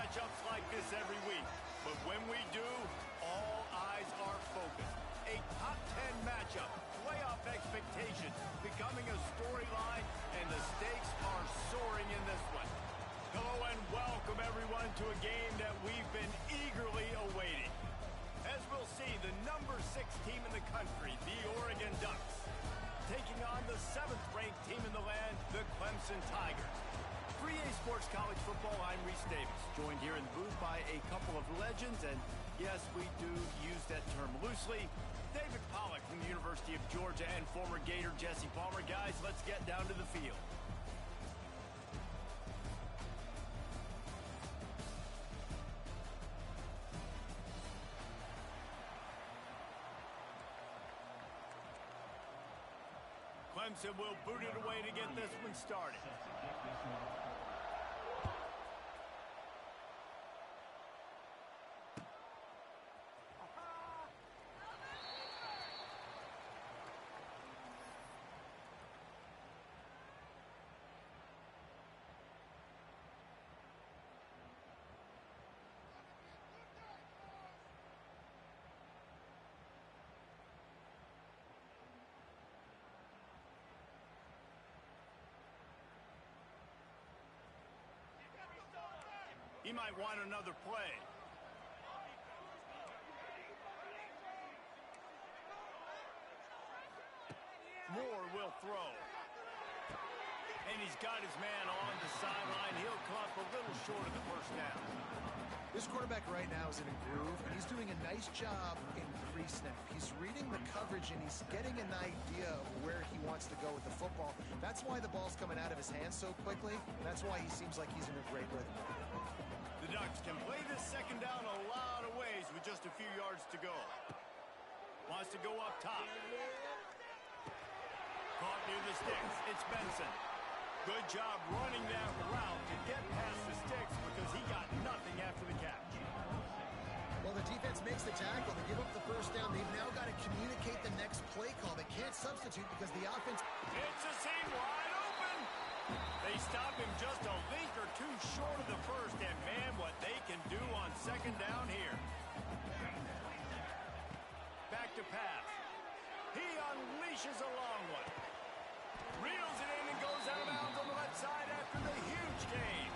matchups like this every week. But when we do, all eyes are focused. A top 10 matchup, playoff expectations, becoming a storyline, and the stakes are soaring in this one. Hello and welcome everyone to a game that we've been eagerly awaiting. As we'll see, the number 6 team in the country, the Oregon Ducks, taking on the 7th-ranked team in the land, the Clemson Tigers. 3A Sports College Football, I'm Reese Davis, joined here in the booth by a couple of legends, and yes, we do use that term loosely. David Pollack from the University of Georgia and former Gator Jesse Palmer. Guys, let's get down to the field. Clemson will boot it away to get this one started. He might want another play. Moore will throw. And he's got his man on the sideline. He'll come up a little short of the first down. This quarterback right now is in a groove, and he's doing a nice job in pre-snap. He's reading the coverage, and he's getting an idea of where he wants to go with the football. That's why the ball's coming out of his hands so quickly. That's why he seems like he's in a great rhythm. The Ducks can play this second down a lot of ways with just a few yards to go. Wants to go up top. Caught near the sticks. It's Benson. Good job running that route to get past the sticks because he got nothing after the catch. Well, the defense makes the tackle. They give up the first down. They've now got to communicate the next play call. They can't substitute because the offense... It's a seam wide open. They stop him just a link or two short of the first, and man, what they can do on second down here. Back to pass. He unleashes a long one. Reels it in and goes out of bounds on the left side after the huge gain.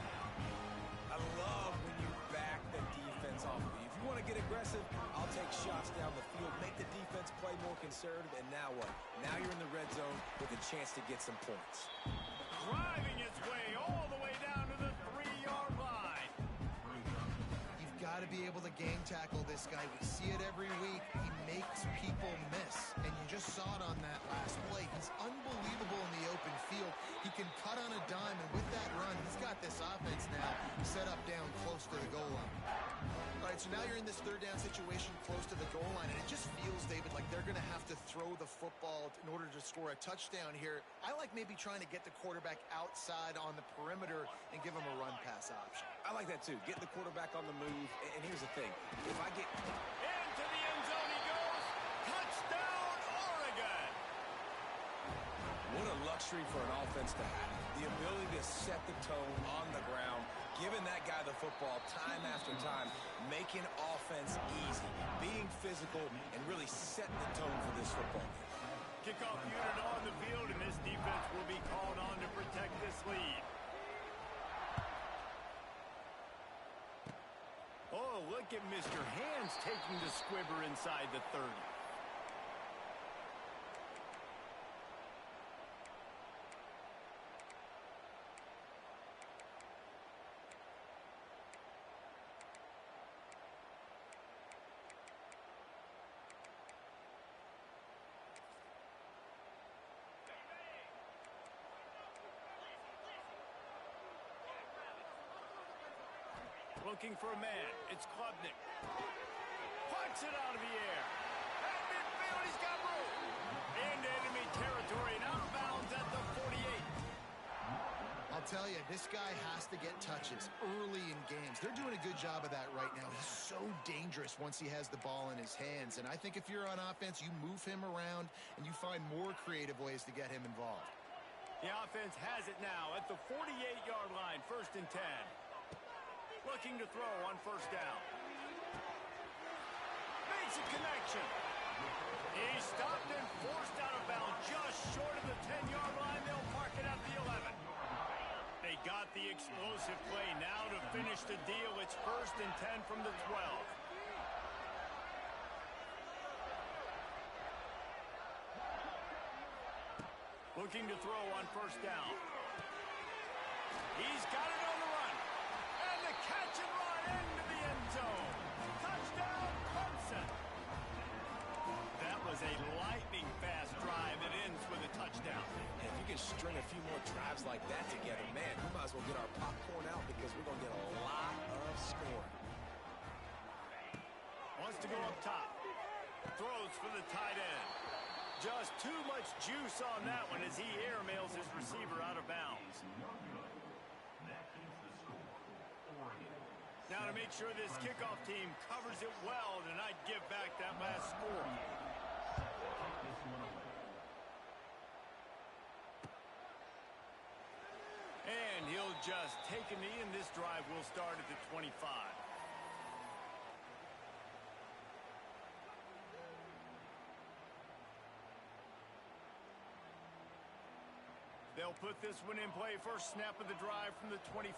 I love when you back the defense off of you. If you want to get aggressive, I'll take shots down the field, make the defense play more conservative, and now what? Now you're in the red zone with a chance to get some points. Driving his way all the way down to the 3-yard line. You've got to be able to gang tackle this guy. We see it every week. He makes people miss, and you just saw it on that last play. He's unbelievable in the open field. He can cut on a dime, and with that run, he's got this offense now set up down close to the goal line. All right, so now you're in this third down situation close to the goal line, and it just feels, David, like they're going to have to throw the football in order to score a touchdown here. I like maybe trying to get the quarterback outside on the perimeter and give him a run-pass option. I like that, too. Getting the quarterback on the move. And here's the thing. If I get... Into the end zone he goes. Touchdown, Oregon. What a luxury for an offense to have. The ability to set the tone on the ground, giving that guy the football time after time, making offense easy, being physical, and really setting the tone for this football game. Kickoff unit on the field, and this defense will be called on to protect this lead. Oh, look at Mr. Hands taking the squibber inside the 30. Looking for a man. It's Klubnik. Puts it out of the air. At midfield, he's got room. Into enemy territory and out of bounds at the 48. I'll tell you, this guy has to get touches early in games. They're doing a good job of that right now. He's so dangerous once he has the ball in his hands. And I think if you're on offense, you move him around and you find more creative ways to get him involved. The offense has it now at the 48-yard line, 1st and 10. Looking to throw on first down. Makes a connection. He's stopped and forced out of bounds just short of the 10-yard line. They'll mark it at the 11. They got the explosive play now to finish the deal. It's 1st and 10 from the 12. Looking to throw on first down. He's got it on the run. And the catch and run into the end zone. Touchdown, Clemson. That was a lightning-fast drive that ends with a touchdown. And if you can string a few more drives like that together, man, we might as well get our popcorn out because we're going to get a lot of scoring. Wants to go up top. Throws for the tight end. Just too much juice on that one as he airmails his receiver out of bounds. Now to make sure this kickoff team covers it well and not give back that last score. And he'll just take a knee, and this drive will start at the 25. They'll put this one in play. First snap of the drive from the 25.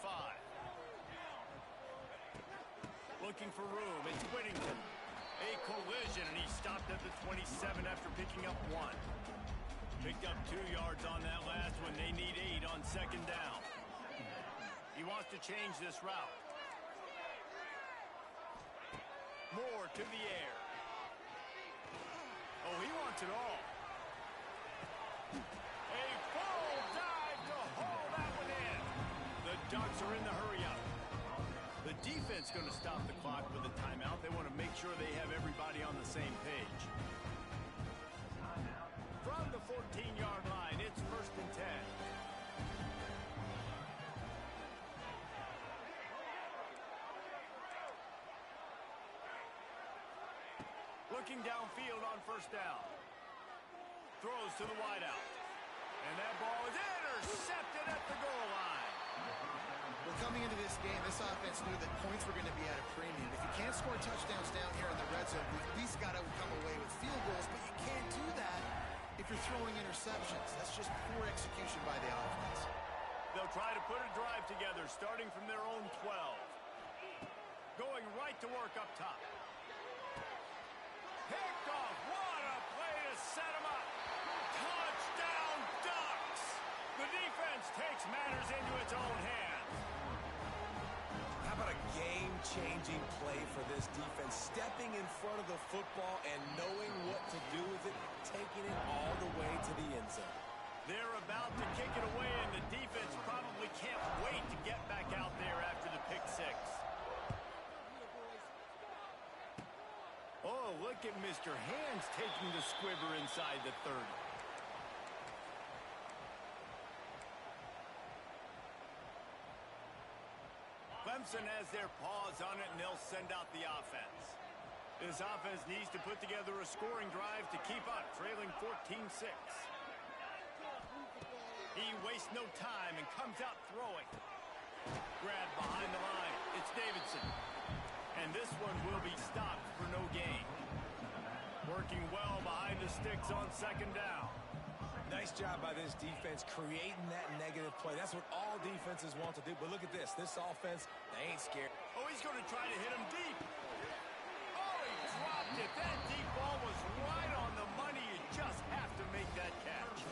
Looking for room. It's Whittington. A collision, and he stopped at the 27 after picking up 1. Picked up 2 yards on that last one. They need 8 on second down. He wants to change this route. Moore to the air. Oh, he wants it all. A full dive to haul that one in. The Ducks are in the hurry-up. The defense going to stop the clock with a timeout. They want to make sure they have everybody on the same page. From the 14-yard line, it's 1st and 10. Looking downfield on first down. Throws to the wideout. And that ball is intercepted at the goal line. Well, coming into this game, this offense knew that points were going to be at a premium. If you can't score touchdowns down here in the red zone, we've at least got to come away with field goals, but you can't do that if you're throwing interceptions. That's just poor execution by the offense. They'll try to put a drive together, starting from their own 12. Going right to work up top. Picked off. What a play to set him up. Touchdown, Ducks. The defense takes matters into its own hands. How about a game-changing play for this defense? Stepping in front of the football and knowing what to do with it, taking it all the way to the end zone. They're about to kick it away, and the defense probably can't wait to get back out there after the pick six. Oh, look at Mr. Hands taking the squibber inside the 30. Clemson has their paws on it, and they'll send out the offense. This offense needs to put together a scoring drive to keep up, trailing 14-6. He wastes no time and comes out throwing. Grab behind the line. It's Davidson. And this one will be stopped for no gain. Working well behind the sticks on second down. Nice job by this defense creating that negative play. That's what all defenses want to do. But look at this. This offense, they ain't scared. Oh, he's going to try to hit him deep. Oh, he dropped it. That deep ball was right on the money. You just have to make that catch.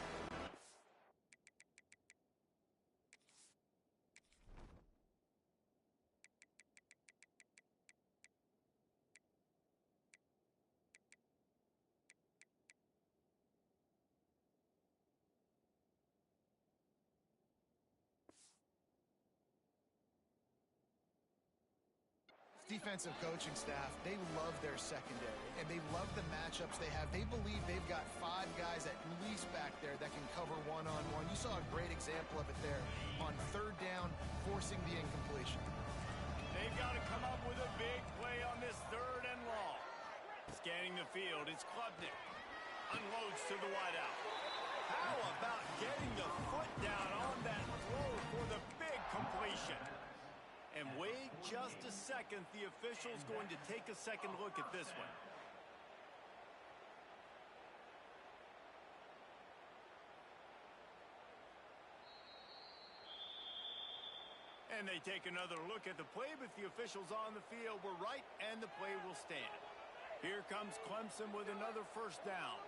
Defensive coaching staff, they love their secondary, and they love the matchups they have. They believe they've got 5 guys at least back there that can cover one-on-one. You saw a great example of it there on third down, forcing the incompletion. They've got to come up with a big play on this 3rd and long. Scanning the field, it's Klubnik. Unloads to the wideout. How about getting the foot down on that throw for the big completion? And Wade just a second. The official's going to take a second look at this one. And they take another look at the play, but the officials on the field were right, and the play will stand. Here comes Clemson with another first down.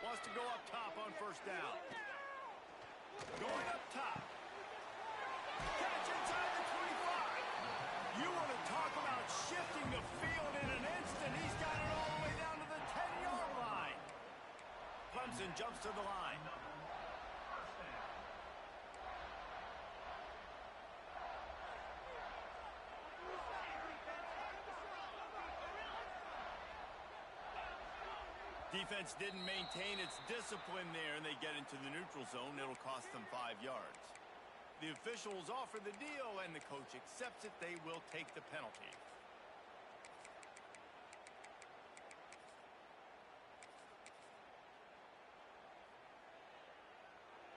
Wants to go up top on first down. Going up top. Catch inside the 25. You want to talk about shifting the field in an instant. He's got it all the way down to the 10-yard line. Clemson jumps to the line. Defense didn't maintain its discipline there, and they get into the neutral zone. It'll cost them 5 yards. The officials offer the deal, and the coach accepts it. They will take the penalty.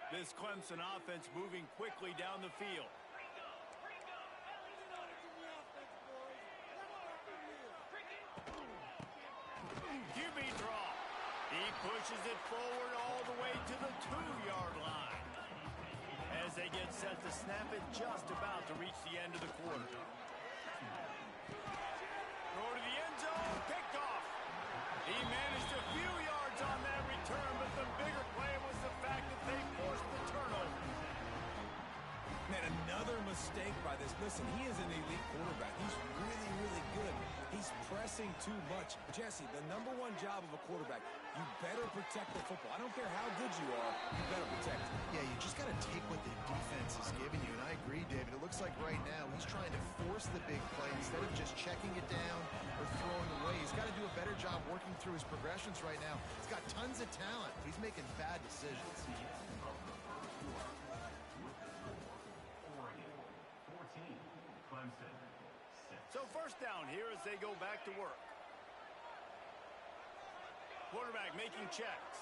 This Clemson offense moving quickly down the field. QB draw. He pushes it forward all the way to the 2-yard line. As they get set to snap it, just about to reach the end of the quarter. Throw to the end zone, picked off. He managed a few yards on that return, but the bigger play was the fact that they forced the turnover. Man, another mistake by this. Listen, he is an elite quarterback. He's really, really good. He's pressing too much. Jesse, the #1 job of a quarterback, you better protect the football. I don't care how good you are, you better protect it. Yeah, you just got to take what the defense is giving you, and I agree, David. It looks like right now he's trying to force the big play instead of just checking it down or throwing away. He's got to do a better job working through his progressions right now. He's got tons of talent, but he's making bad decisions. So first down here as they go back to work. Quarterback making checks.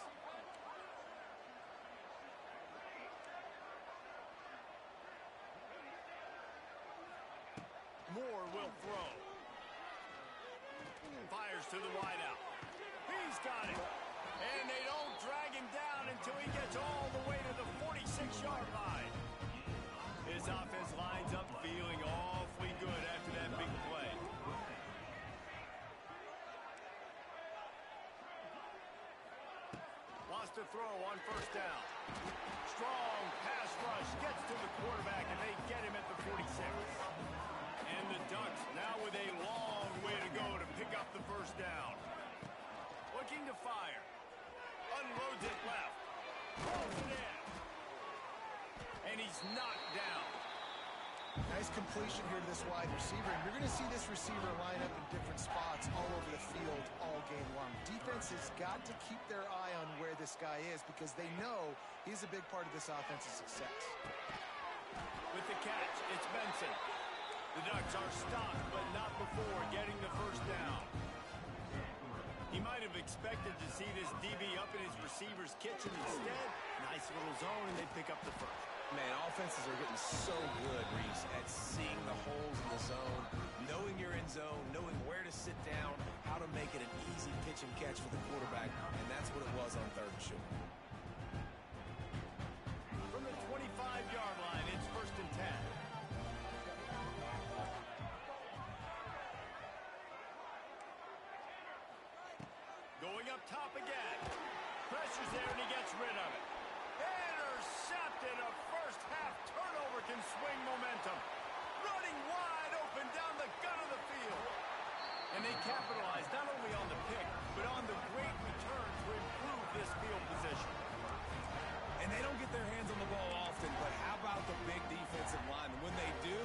Moore will throw. Fires to the wideout. He's got it. And they don't drag him down until he gets all the way to the 46-yard line. His offense lines up feeling awfully good after that big play. Wants to throw on first down. Strong pass rush gets to the quarterback, and they get him at the 46. And the Ducks now with a long way to go to pick up the first down. Looking to fire. Unloads it left. Throws it in. And he's knocked down. Nice completion here to this wide receiver. And you're going to see this receiver line up in different spots all over the field all game long. Defense has got to keep their eye on where this guy is because they know he's a big part of this offense's success. With the catch, it's Benson. The Ducks are stopped, but not before getting the first down. He might have expected to see this DB up in his receiver's kitchen instead. Nice little zone, and they pick up the first. Man, offenses are getting so good, Reese, at seeing the holes in the zone, knowing you're in zone, knowing where to sit down, how to make it an easy pitch and catch for the quarterback, and that's what it was on 3rd and short. From the 25-yard line, it's 1st and 10. Going up top again. Pressure's there, and he gets rid of it. Intercepted. A first-half turnover can swing momentum. Running wide open down the gut of the field. And they capitalize not only on the pick, but on the great return to improve this field position. And they don't get their hands on the ball often, but how about the big defensive line? When they do,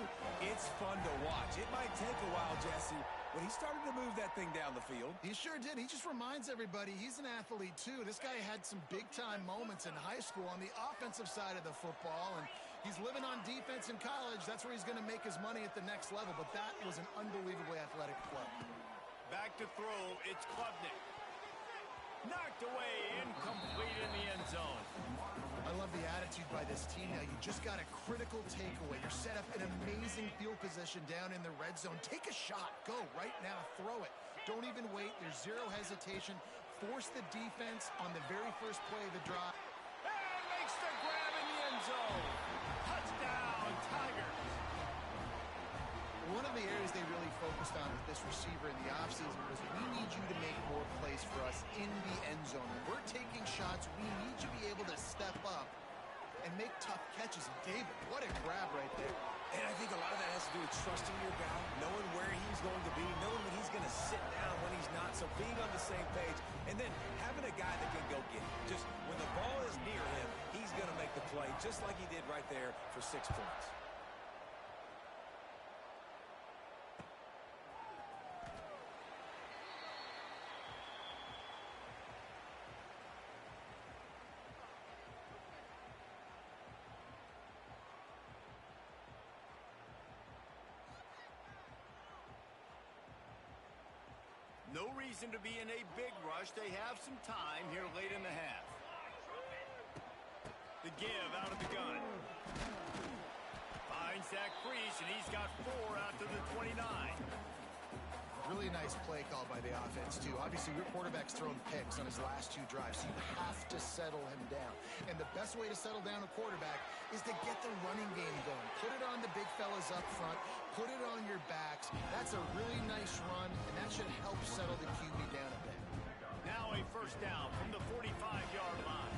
it's fun to watch. It might take a while, Jesse, but he started to move that thing down the field. He sure did. He just reminds everybody he's an athlete, too. This guy had some big-time moments in high school on the offensive side of the football, and he's living on defense in college. That's where he's going to make his money at the next level, but that was an unbelievably athletic play. Back to throw, it's Klubnik. Knocked away, incomplete in the end zone. I love the attitude by this team now. You just got a critical takeaway. You're set up in amazing field position down in the red zone. Take a shot. Go right now. Throw it. Don't even wait. There's zero hesitation. Force the defense on the very first play of the drive. And makes the grab in the end zone. Touchdown, Tigers. One of the areas they really focused on with this receiver in the offseason was we need you to make more plays for us in the end zone. When we're taking shots, we need you to be able to step up and make tough catches. And David, what a grab right there. And I think a lot of that has to do with trusting your guy, knowing where he's going to be, knowing when he's going to sit down, when he's not, so being on the same page, and then having a guy that can go get it. Just when the ball is near him, he's going to make the play, just like he did right there for 6 points. No reason to be in a big rush. They have some time here late in the half. The give out of the gun. Finds that crease, and he's got 4 out to the 29. Really nice play call by the offense, too. Obviously, your quarterback's thrown picks on his last 2 drives, so you have to settle him down. And the best way to settle down a quarterback is to get the running game going. Put it on the big fellas up front. Put it on your backs. That's a really nice run, and that should help settle the QB down a bit. Now a first down from the 45-yard line.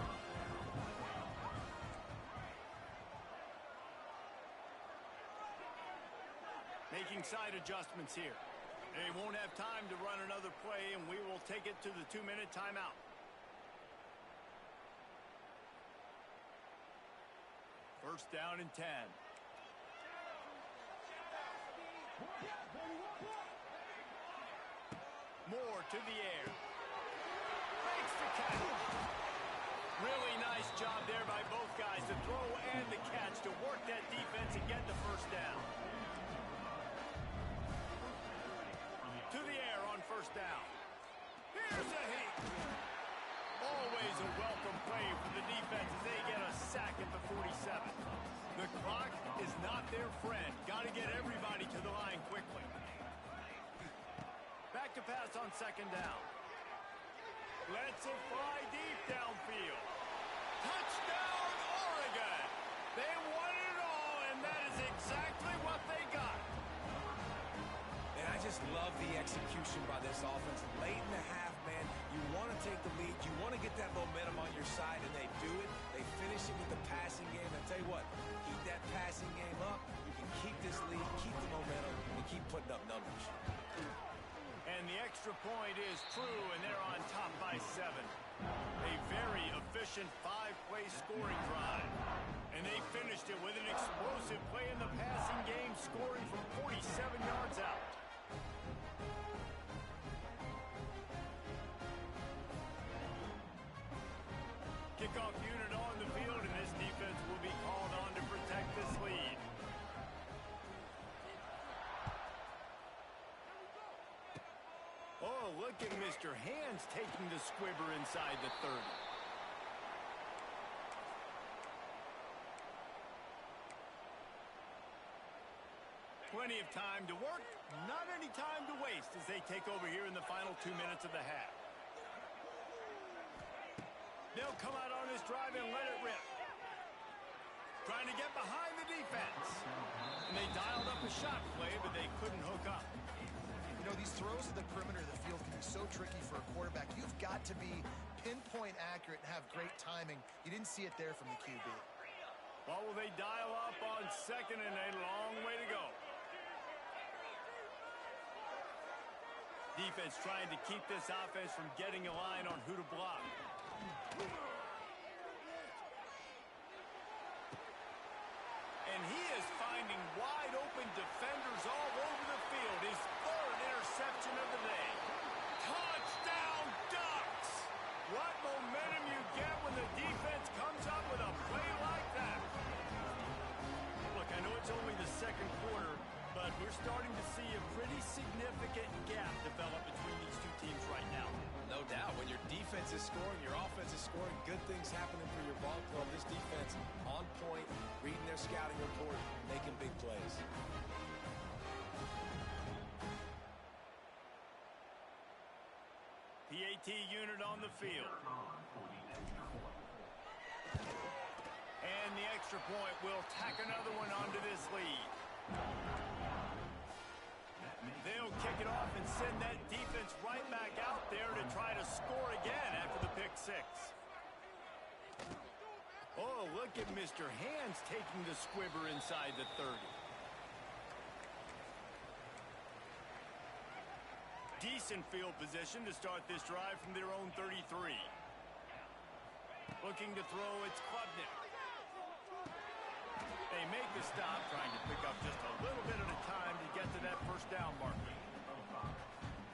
Making side adjustments here. They won't have time to run another play, and we will take it to the 2-minute timeout. First down and 10. Moore to the air. Makes the catch. Really nice job there by both guys, the throw and the catch, to work that defense and get the first down. To the air on first down. Here's a hit. Always a welcome play for the defense as they get a sack at the 47. The clock is not their friend. Got to get everybody to the line quickly. Back to pass on second down. Lets it fly deep downfield. Touchdown, Oregon. They won it all, and that is exactly what they got. And I just love the execution by this offense. Late in the half, man, you want to take the lead. You want to get that momentum on your side, and they do it. They finish it with the passing game. I tell you what, keep that passing game up. You can keep this lead, keep the momentum, and keep putting up numbers. And the extra point is true, and they're on top by 7. A very efficient 5-play scoring drive. And they finished it with an explosive play in the passing game, scoring from 47 yards out. Kickoff unit on the field, and this defense will be called on to protect this lead. Oh, look at Mr. Hands taking the squibber inside the 30. Plenty of time to work, not any time to waste as they take over here in the final 2 minutes of the half. They'll come out on this drive and let it rip. Trying to get behind the defense. And they dialed up a shot play, but they couldn't hook up. You know, these throws to the perimeter of the field can be so tricky for a quarterback. You've got to be pinpoint accurate and have great timing. You didn't see it there from the QB. Well, will they dial up on second, and a long way to go. Defense trying to keep this offense from getting a line on who to block. And he is finding wide open defenders all over the field. His 3rd interception of the day. Touchdown, Ducks! What momentum you get when the defense comes up with a play like that. Look, I know it's only the 2nd quarter, but we're starting to see a pretty significant gap develop between these two teams right now. No No doubt. When your defense is scoring, your offense is scoring, good things happening for your ball club. This defense on point, reading their scouting report, making big plays. PAT unit on the field. And the extra point will tack another one onto this lead. They'll kick it off and send that defense right back out there to try to score again after the pick six. Oh, look at Mr. Hands taking the squibber inside the 30. Decent field position to start this drive from their own 33. Looking to throw, it's Klubnik. They make the stop, trying to pick up just a little bit at a time to get to that first down marker.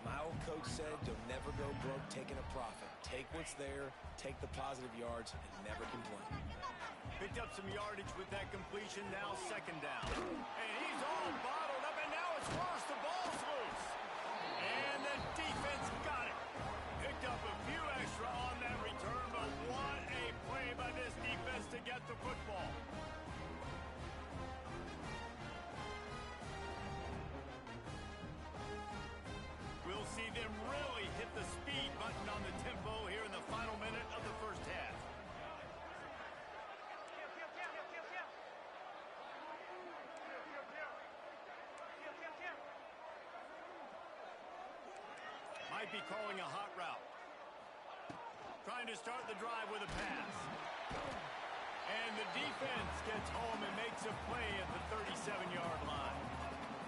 My old coach said you'll never go broke taking a profit. Take what's there, take the positive yards, and never complain. Picked up some yardage with that completion, now second down. And he's all bottled up, and now it's worse. The ball's loose. And the defense got it. Picked up a few extra on that return, but what a play by this defense to get the football. We'll see them really hit the speed button on the tempo here in the final minute of the first half. Might be calling a hot route. Trying to start the drive with a pass. And the defense gets home and makes a play at the 37-yard line.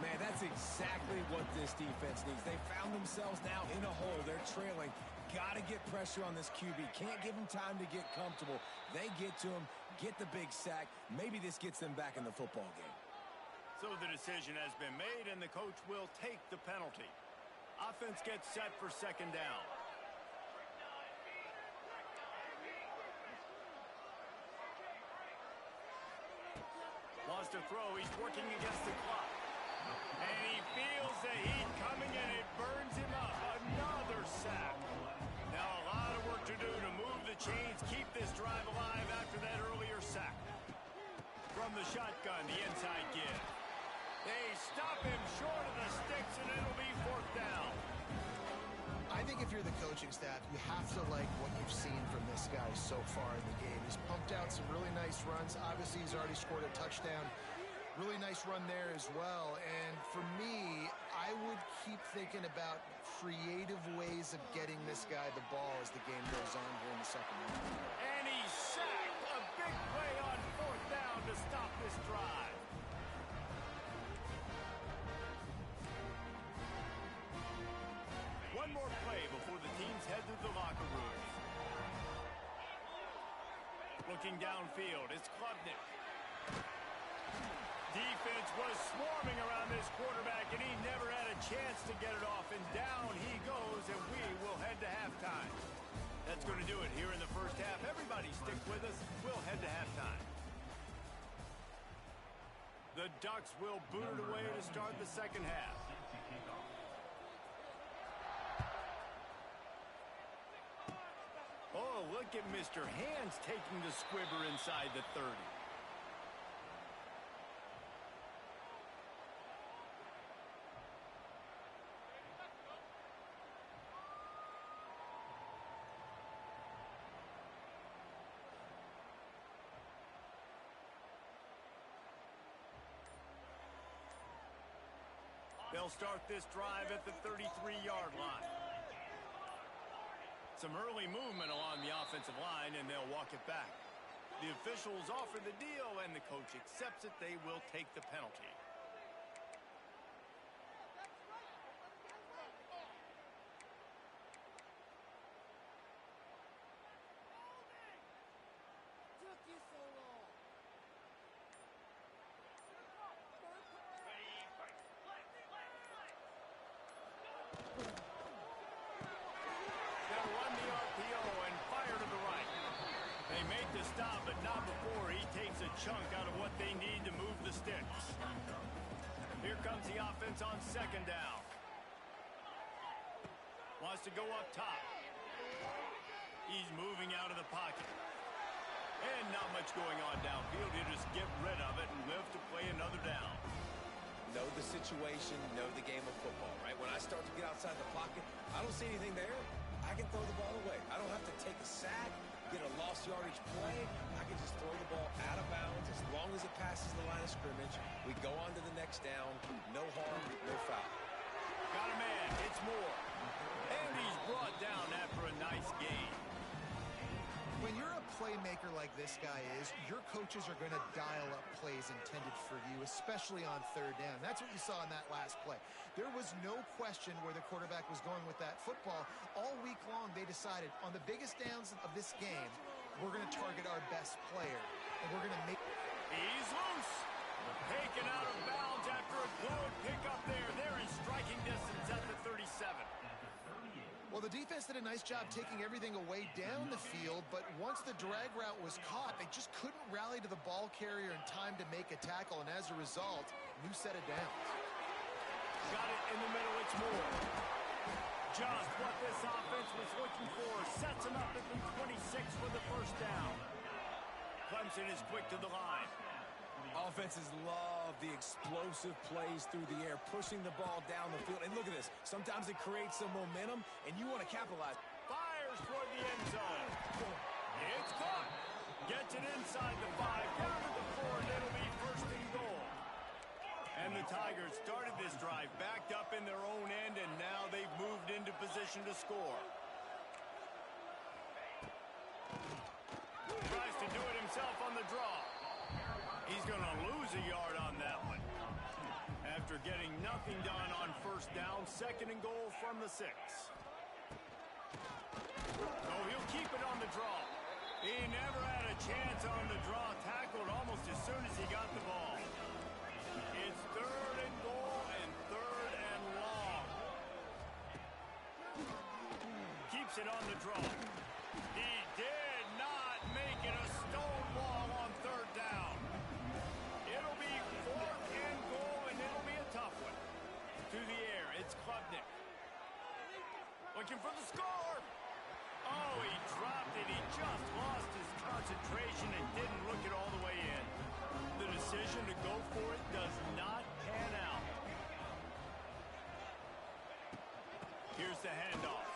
Man, that's exactly what this defense needs. They found themselves now in a hole. They're trailing. Got to get pressure on this QB. Can't give him time to get comfortable. They get to him, get the big sack. Maybe this gets them back in the football game. So the decision has been made, and the coach will take the penalty. Offense gets set for second down. Wants to throw. He's working against the clock. And he feels the heat coming, and it burns him up. Another sack. Now a lot of work to do to move the chains, keep this drive alive after that earlier sack. From the shotgun, the inside give. They stop him short of the sticks, and it'll be fourth down. I think if you're the coaching staff, you have to like what you've seen from this guy so far in the game. He's pumped out some really nice runs. Obviously, he's already scored a touchdown. Really nice run there as well. And for me, I would keep thinking about creative ways of getting this guy the ball as the game goes on here in the second half. And he's sacked. A big play on fourth down to stop this drive. One more play before the teams head to the locker rooms. Looking downfield, it's Klubnik. Defense was swarming around this quarterback, and he never had a chance to get it off. And down he goes, and we will head to halftime. That's going to do it here in the first half. Everybody stick with us. We'll head to halftime. The Ducks will boot it away to start the second half. Oh, look at Mr. Hands taking the squibber inside the 30. They'll start this drive at the 33-yard line. Some early movement along the offensive line, and they'll walk it back. The officials offer the deal, and the coach accepts it. They will take the penalty. Stop, but not before he takes a chunk out of what they need to move the sticks. Here comes the offense on second down. Wants to go up top. He's moving out of the pocket. And not much going on downfield. He'll just get rid of it and live to play another down. Know the situation, know the game of football, right? When I start to get outside the pocket, I don't see anything there. I can throw the ball away. I don't have to take a sack, get a lost yardage play. I can just throw the ball out of bounds as long as it passes the line of scrimmage. We go on to the next down. No harm, no foul. Got a man. It's Moore. And he's brought down after a nice gain. When you're a playmaker like this guy is, your coaches are going to dial up plays intended for you, especially on third down. That's what you saw in that last play. There was no question where the quarterback was going with that football. All week long, they decided on the biggest downs of this game, we're going to target our best player, and we're going to make... He's loose. Taken out of bounds after a good pickup there. They're in striking distance at the 37. Well, the defense did a nice job taking everything away down the field, but once the drag route was caught, they just couldn't rally to the ball carrier in time to make a tackle, and as a result, new set of downs. Got it in the middle, it's Moore. Just what this offense was looking for. Sets him up at the 26 for the first down. Clemson is quick to the line. Offenses love the explosive plays through the air, pushing the ball down the field. And look at this. Sometimes it creates some momentum, and you want to capitalize. Fires toward the end zone. It's caught. Gets it inside the 5, down to the 4, and it'll be first and goal. And the Tigers started this drive backed up in their own end, and now they've moved into position to score. Tries to do it himself on the draw. He's going to lose a yard on that one. After getting nothing done on first down, second and goal from the 6. Oh, he'll keep it on the draw. He never had a chance on the draw, tackled almost as soon as he got the ball. It's third and goal and third and long. Keeps it on the draw. He did not make it a stone wall on third down. It'll be fourth and goal, and it'll be a tough one. To the air, it's Klubnik. Looking for the score. Oh, he dropped it. He just lost his concentration and didn't look it all the way in. The decision to go for it does not pan out. Here's the handoff.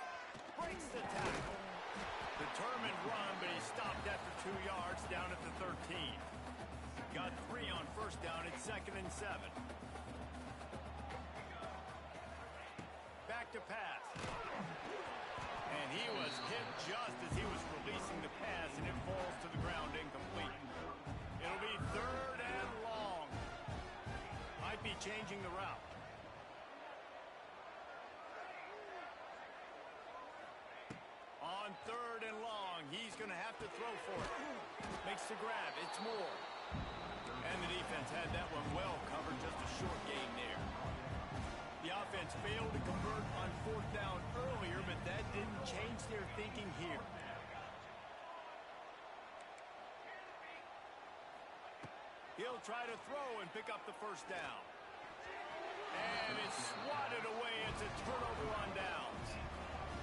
Breaks the tackle. Determined run, but he stopped after 2 yards down at the 13. Got 3 on first down. It's second and 7. Back to pass. And he was hit just as he was releasing the pass, and it falls to the ground incomplete. It'll be third and long. Might be changing the route. On third and long, he's going to have to throw for it. Makes the grab. It's Moore. And the defense had that one well covered, just a short game there. The offense failed to convert on fourth down earlier, but that didn't change their thinking here. He'll try to throw and pick up the first down. And it's swatted away. It's a turnover on downs.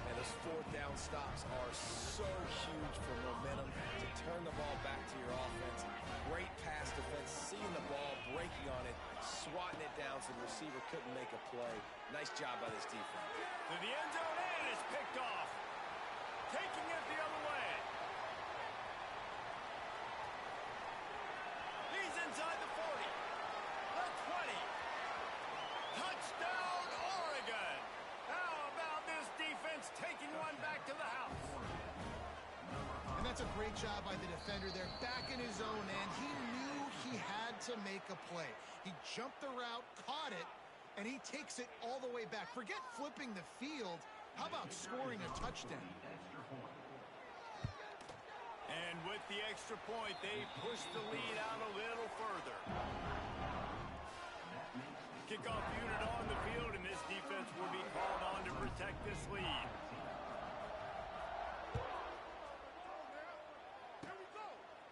And those fourth down stops are so huge for momentum to turn the ball back to your offense. Great pass defense, seeing the ball, breaking on it, swatting it down so the receiver couldn't make a play. Nice job by this defense. To the end zone, and it's picked off. Taking it the other way. He's inside the 40. The 20. Touchdown, Oregon. How about this defense taking one back to the house? And that's a great job by the defender there, back in his own end. He knew he had to make a play. He jumped the route, caught it, and he takes it all the way back. Forget flipping the field. How about scoring a touchdown? And with the extra point, they push the lead out a little further. Kickoff unit on the field, and this defense will be called on to protect this lead.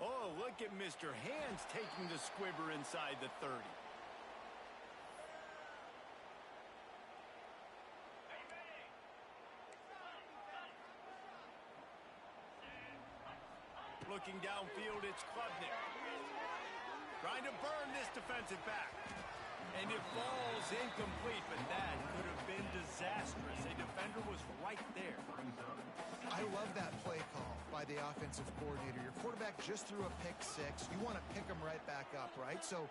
Oh, look at Mr. Hands taking the squibber inside the 30. looking downfield, it's Klubnik. Trying to burn this defensive back. And it falls incomplete, but that could have been disastrous. A defender was right there. I love that play call by the offensive coordinator. Your quarterback just threw a pick six. You want to pick him right back up, right? So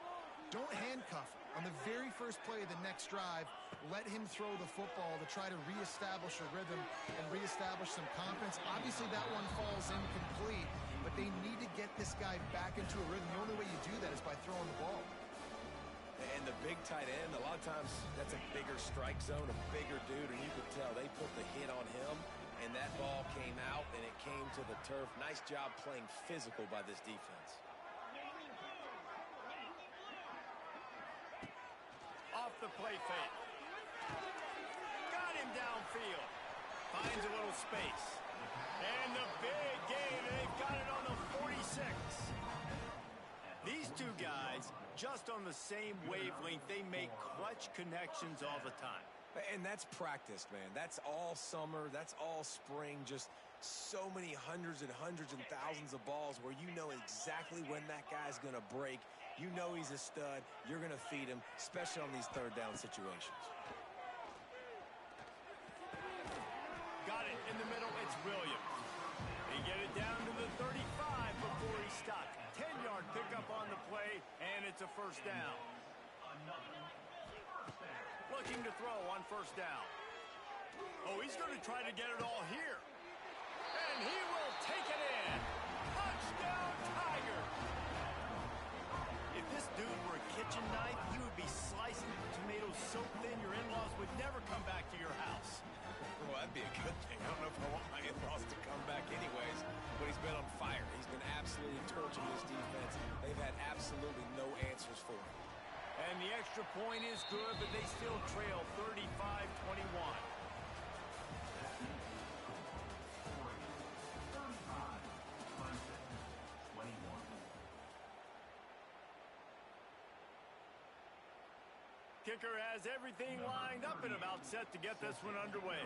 don't handcuff him. On the very first play of the next drive, let him throw the football to try to reestablish a rhythm and reestablish some confidence. Obviously, that one falls incomplete, but they need to get this guy back into a rhythm. The only way you do that is by throwing the ball. And the big tight end, a lot of times that's a bigger strike zone, a bigger dude, and you could tell they put the hit on him, and that ball came out, and it came to the turf. Nice job playing physical by this defense. Off the play fake. Got him downfield. Finds a little space. And the big gain, and they've got it on the 46. These two guys, just on the same wavelength, they make clutch connections all the time. And that's practice, man. That's all summer. That's all spring. Just so many hundreds and thousands of balls where you know exactly when that guy's going to break. You know he's a stud. You're going to feed him, especially on these third down situations. Got it in the middle. It's Williams. They get it down to the 35 before he's stopped. 10-yard pickup on the play, and it's a first down. Looking to throw on first down. Oh, he's going to try to get it all here. And he will take it in. Touchdown, Tiger. If this dude were a kitchen knife, he would be slicing tomatoes so thin your in-laws would never come back to your house. Well, that'd be a good thing. I don't know if I want my in-laws to come back anyways, but he's been on fire. He's been absolutely torching this defense. They've had absolutely no answers for him. And the extra point is good, but they still trail 35-21. Kicker has everything lined up and about set to get this one underway.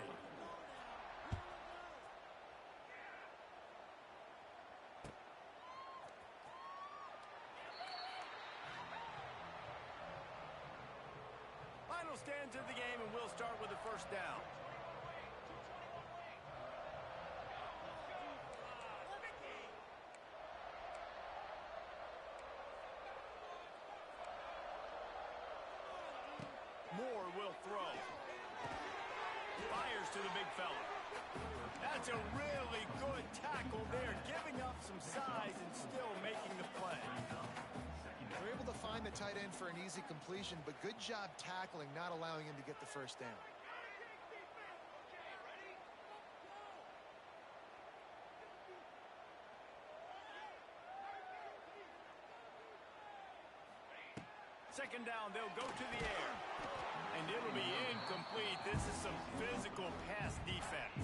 Final stand to the game, and we'll start with the first down. Moore will throw. Fires to the big fella. That's a really good tackle there, giving up some size and still making the play. They're able to find the tight end for an easy completion, but good job tackling, not allowing him to get the first down. Second down, they'll go to the air. And it'll be incomplete. This is some physical pass defense.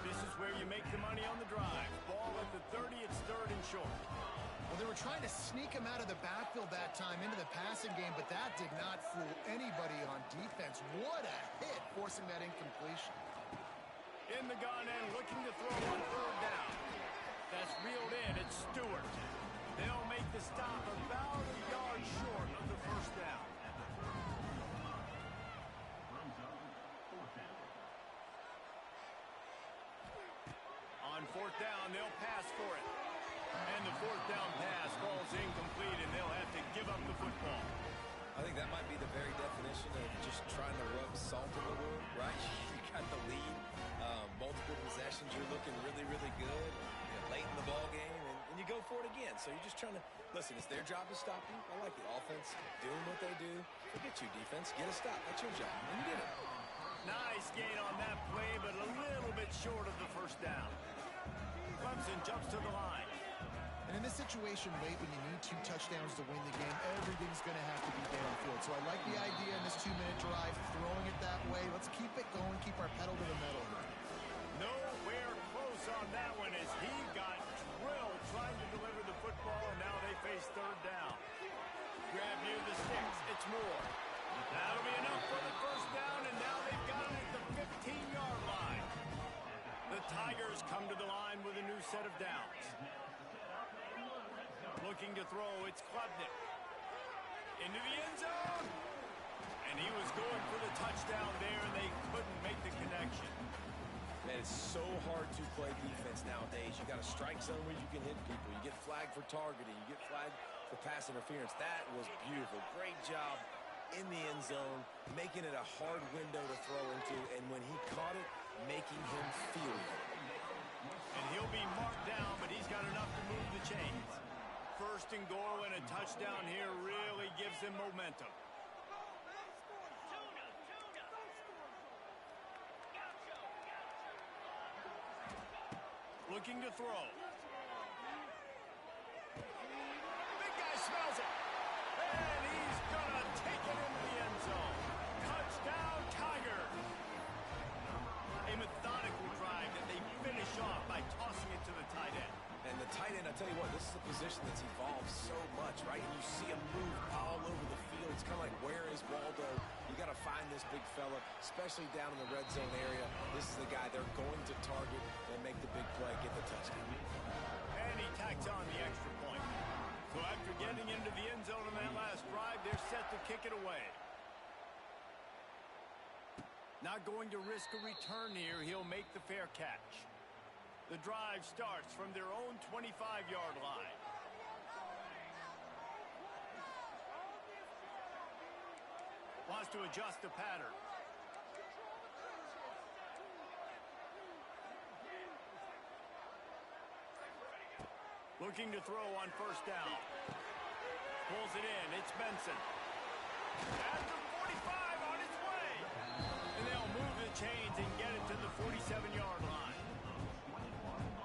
This is where you make the money on the drive. Ball at the 30, it's third and short. Well, they were trying to sneak him out of the backfield that time into the passing game, but that did not fool anybody on defense. What a hit, forcing that incompletion. In the gun and looking to throw on third down. That's reeled in. It's Stewart. They'll make the stop about a yard short of the first down. On fourth down, they'll pass for it. And the fourth down pass falls incomplete, and they'll have to give up the football. I think that might be the very definition of just trying to rub salt in the wound, right? You got the lead, multiple possessions, you're looking really, really good, late in the ball game, and you go for it again. So you're just trying to, listen, it's their job to stop you. I like the offense doing what they do. Forget you, defense. Get a stop. That's your job. And you did it. Nice gain on that play, but a little bit short of the first down. Clemson jumps to the line. And in this situation late when you need 2 touchdowns to win the game, everything's going to have to be downfield. So I like the idea in this 2-minute drive, throwing it that way. Let's keep it going, keep our pedal to the metal here. Nowhere close on that one as he got drilled trying to deliver the football, and now they face third down. Grab near the sticks. It's Moore. That'll be enough for the first down, and now they've got it at the 15-yard line. The Tigers come to the line with a new set of downs. Looking to throw, it's Klubnik. Into the end zone. And he was going for the touchdown there, and they couldn't make the connection. Man, it's so hard to play defense nowadays. You got a strike zone where you can hit people. You get flagged for targeting. You get flagged for pass interference. That was beautiful. Great job in the end zone, making it a hard window to throw into, and when he caught it, making him feel it. And he'll be marked down, but he's got enough to move the chains. First and goal and a touchdown here really gives him momentum. Looking to throw. Big guy smells it. And he's going to take it into the end zone. Touchdown, Tigers. A methodical drive that they finish off by tossing it to the tight end. And the tight end, I tell you what, this is a position that's evolved so much, right? And you see him move all over the field. It's kind of like, where is Waldo? You got to find this big fella, especially down in the red zone area. This is the guy they're going to target and make the big play, get the touchdown. And he tacks on the extra point. So after getting into the end zone on that last drive, they're set to kick it away. Not going to risk a return here. He'll make the fair catch. The drive starts from their own 25-yard line. Wants to adjust the pattern. Looking to throw on first down. Pulls it in. It's Benson. At the 45 on its way. And they'll move the chains and get it to the 47-yard line.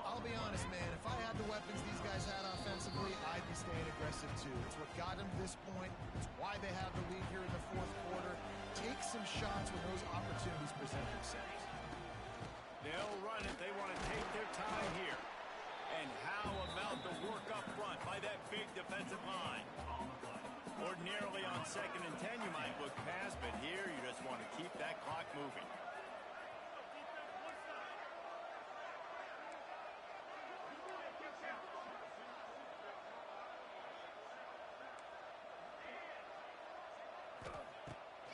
I'll be honest, man. If I had the weapons these guys had offensively, I'd be staying aggressive too. It's what got them to this point. It's why they have the lead here in the fourth quarter. Take some shots when those opportunities present themselves. They'll run it. They want to take their time here. And how about the work up front by that big defensive line? Ordinarily on 2nd and 10, you might look past, but here you just want to keep that clock moving.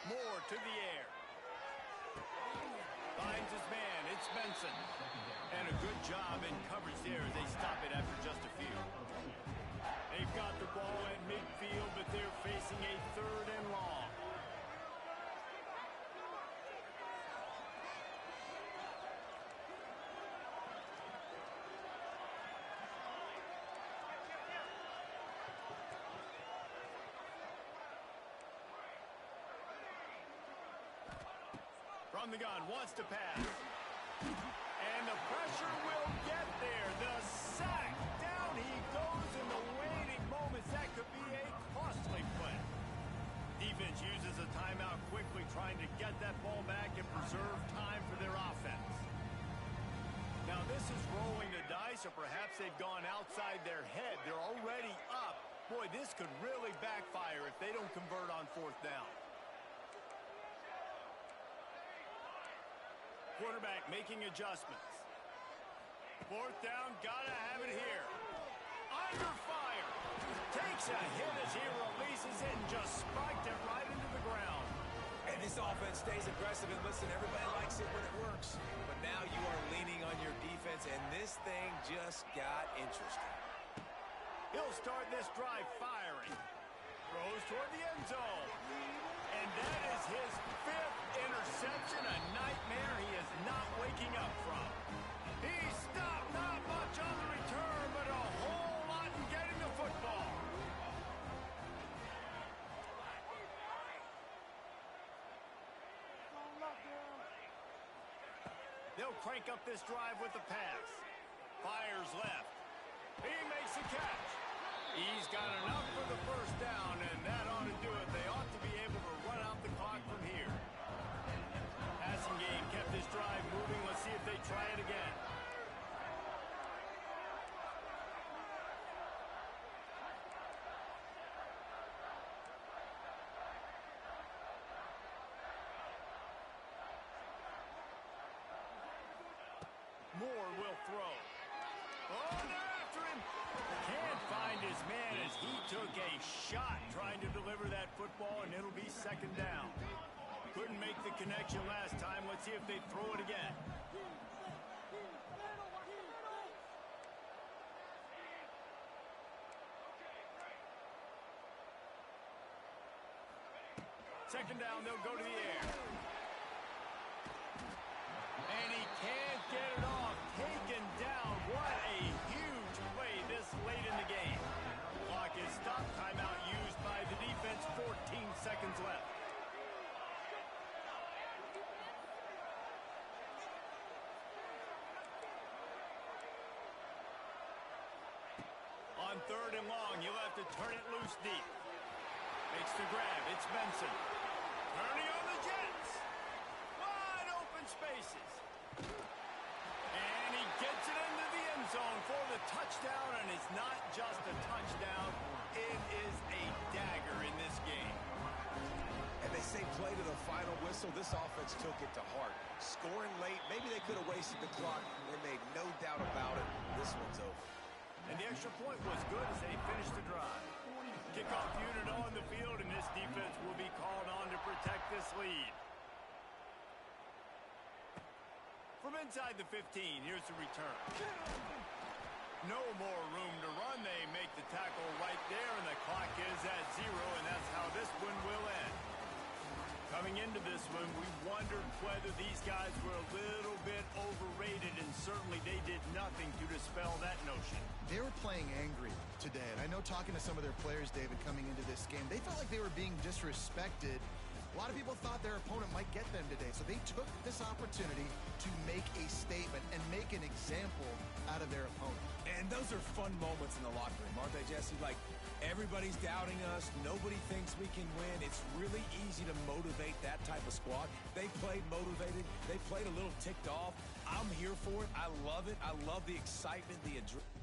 Moore to the air. Finds his man. It's Benson. And a good job in coverage there as they stop it after just a few. They've got the ball at midfield, but they're facing a 3rd and long. From the gun, wants to pass. And the pressure will get there. The sack. Down he goes in the waiting moments. That could be a costly play. Defense uses a timeout quickly, trying to get that ball back and preserve time for their offense. Now this is rolling the dice, or perhaps they've gone outside their head. They're already up. Boy, this could really backfire if they don't convert on 4th down. Quarterback making adjustments. 4th down, gotta have it here. Under fire. Takes a hit as he releases it and just spiked it right into the ground. And this offense stays aggressive, and listen, everybody likes it when it works. But now you are leaning on your defense, and this thing just got interesting. He'll start this drive firing. Throws toward the end zone. And that is his 5th interception, a nightmare he is not waking up from. He stopped not much on the return, but a whole lot in getting the football. They'll crank up this drive with the pass. Fires left. He makes the catch. He's got enough for the first down, and that ought to do it. They ought to be able to run out the clock from here. Passing game kept this drive moving. Let's see if they try it again. Moore will throw. Oh, they're after him. Can't find his man as He took a shot trying to deliver that football, and it'll be second down. Couldn't make the connection last time. Let's see if they throw it again. Second down, they'll go to the air. And he can't get it off. Taken down. What a huge play this late in the game. Clock is stopped. Timeout used by the defense. 14 seconds left. On third and long, you'll have to turn it loose deep. Makes the grab. It's Benson. Turning on the Jets. Wide open spaces. And he gets it into the end zone for the touchdown, and it's not just a touchdown. It is a dagger in this game. And they say play to the final whistle. This offense took it to heart. Scoring late, maybe they could have wasted the clock. They made no doubt about it. This one's over. And the extra point was good as they finished the drive. Kickoff unit on the field, and this defense will be called on to protect this lead. From inside the 15, here's the return. No more room to run. They make the tackle right there, and the clock is at 0, and that's how this one will end. Coming into this one, we wondered whether these guys were a little bit overrated, and certainly they did nothing to dispel that notion. They were playing angry today, and I know talking to some of their players, David, coming into this game, they felt like they were being disrespected. A lot of people thought their opponent might get them today, so they took this opportunity to make a statement and make an example out of their opponent. And those are fun moments in the locker room, aren't they, Jesse? Like, everybody's doubting us. Nobody thinks we can win. It's really easy to motivate that type of squad. They played motivated. They played a little ticked off. I'm here for it. I love it. I love the excitement, the adrenaline.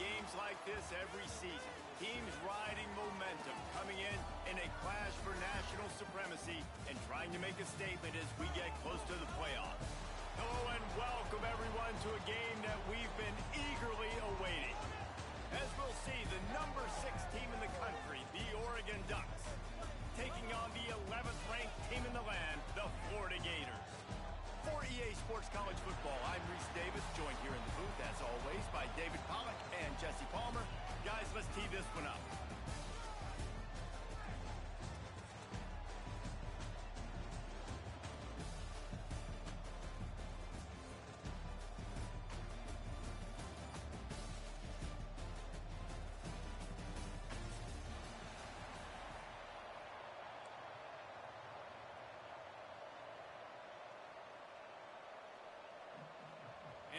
games like this every season. Teams riding momentum, coming in a clash for national supremacy and trying to make a statement as we get close to the playoffs. Hello and welcome everyone to a game that we've been eagerly awaiting. As we'll see, the number 6 team in the country, the Oregon Ducks, taking on the 11th ranked team in the land, the Florida Gators. For EA Sports College Football, I'm Reese Davis, joined here in the booth, as always, by David Pollack and Jesse Palmer. Guys, let's tee this one up.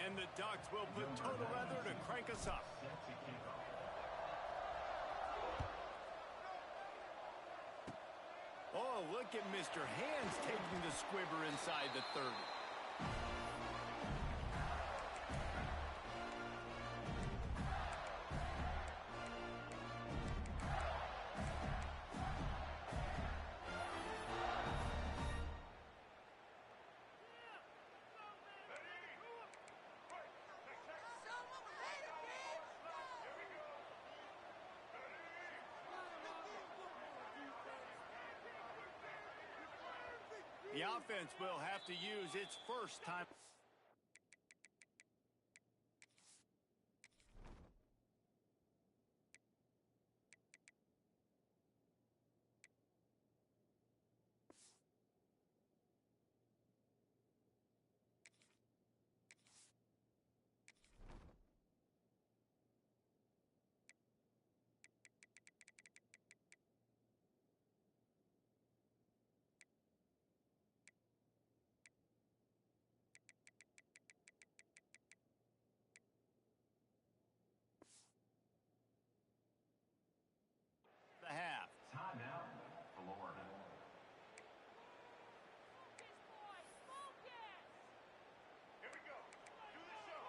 And the Ducks will put total leather to crank us up. Oh, look at Mr. Hands taking the squibber inside the 30. The offense will have to use its first time. The half. Timeout, Florida. Here we go. Do the show.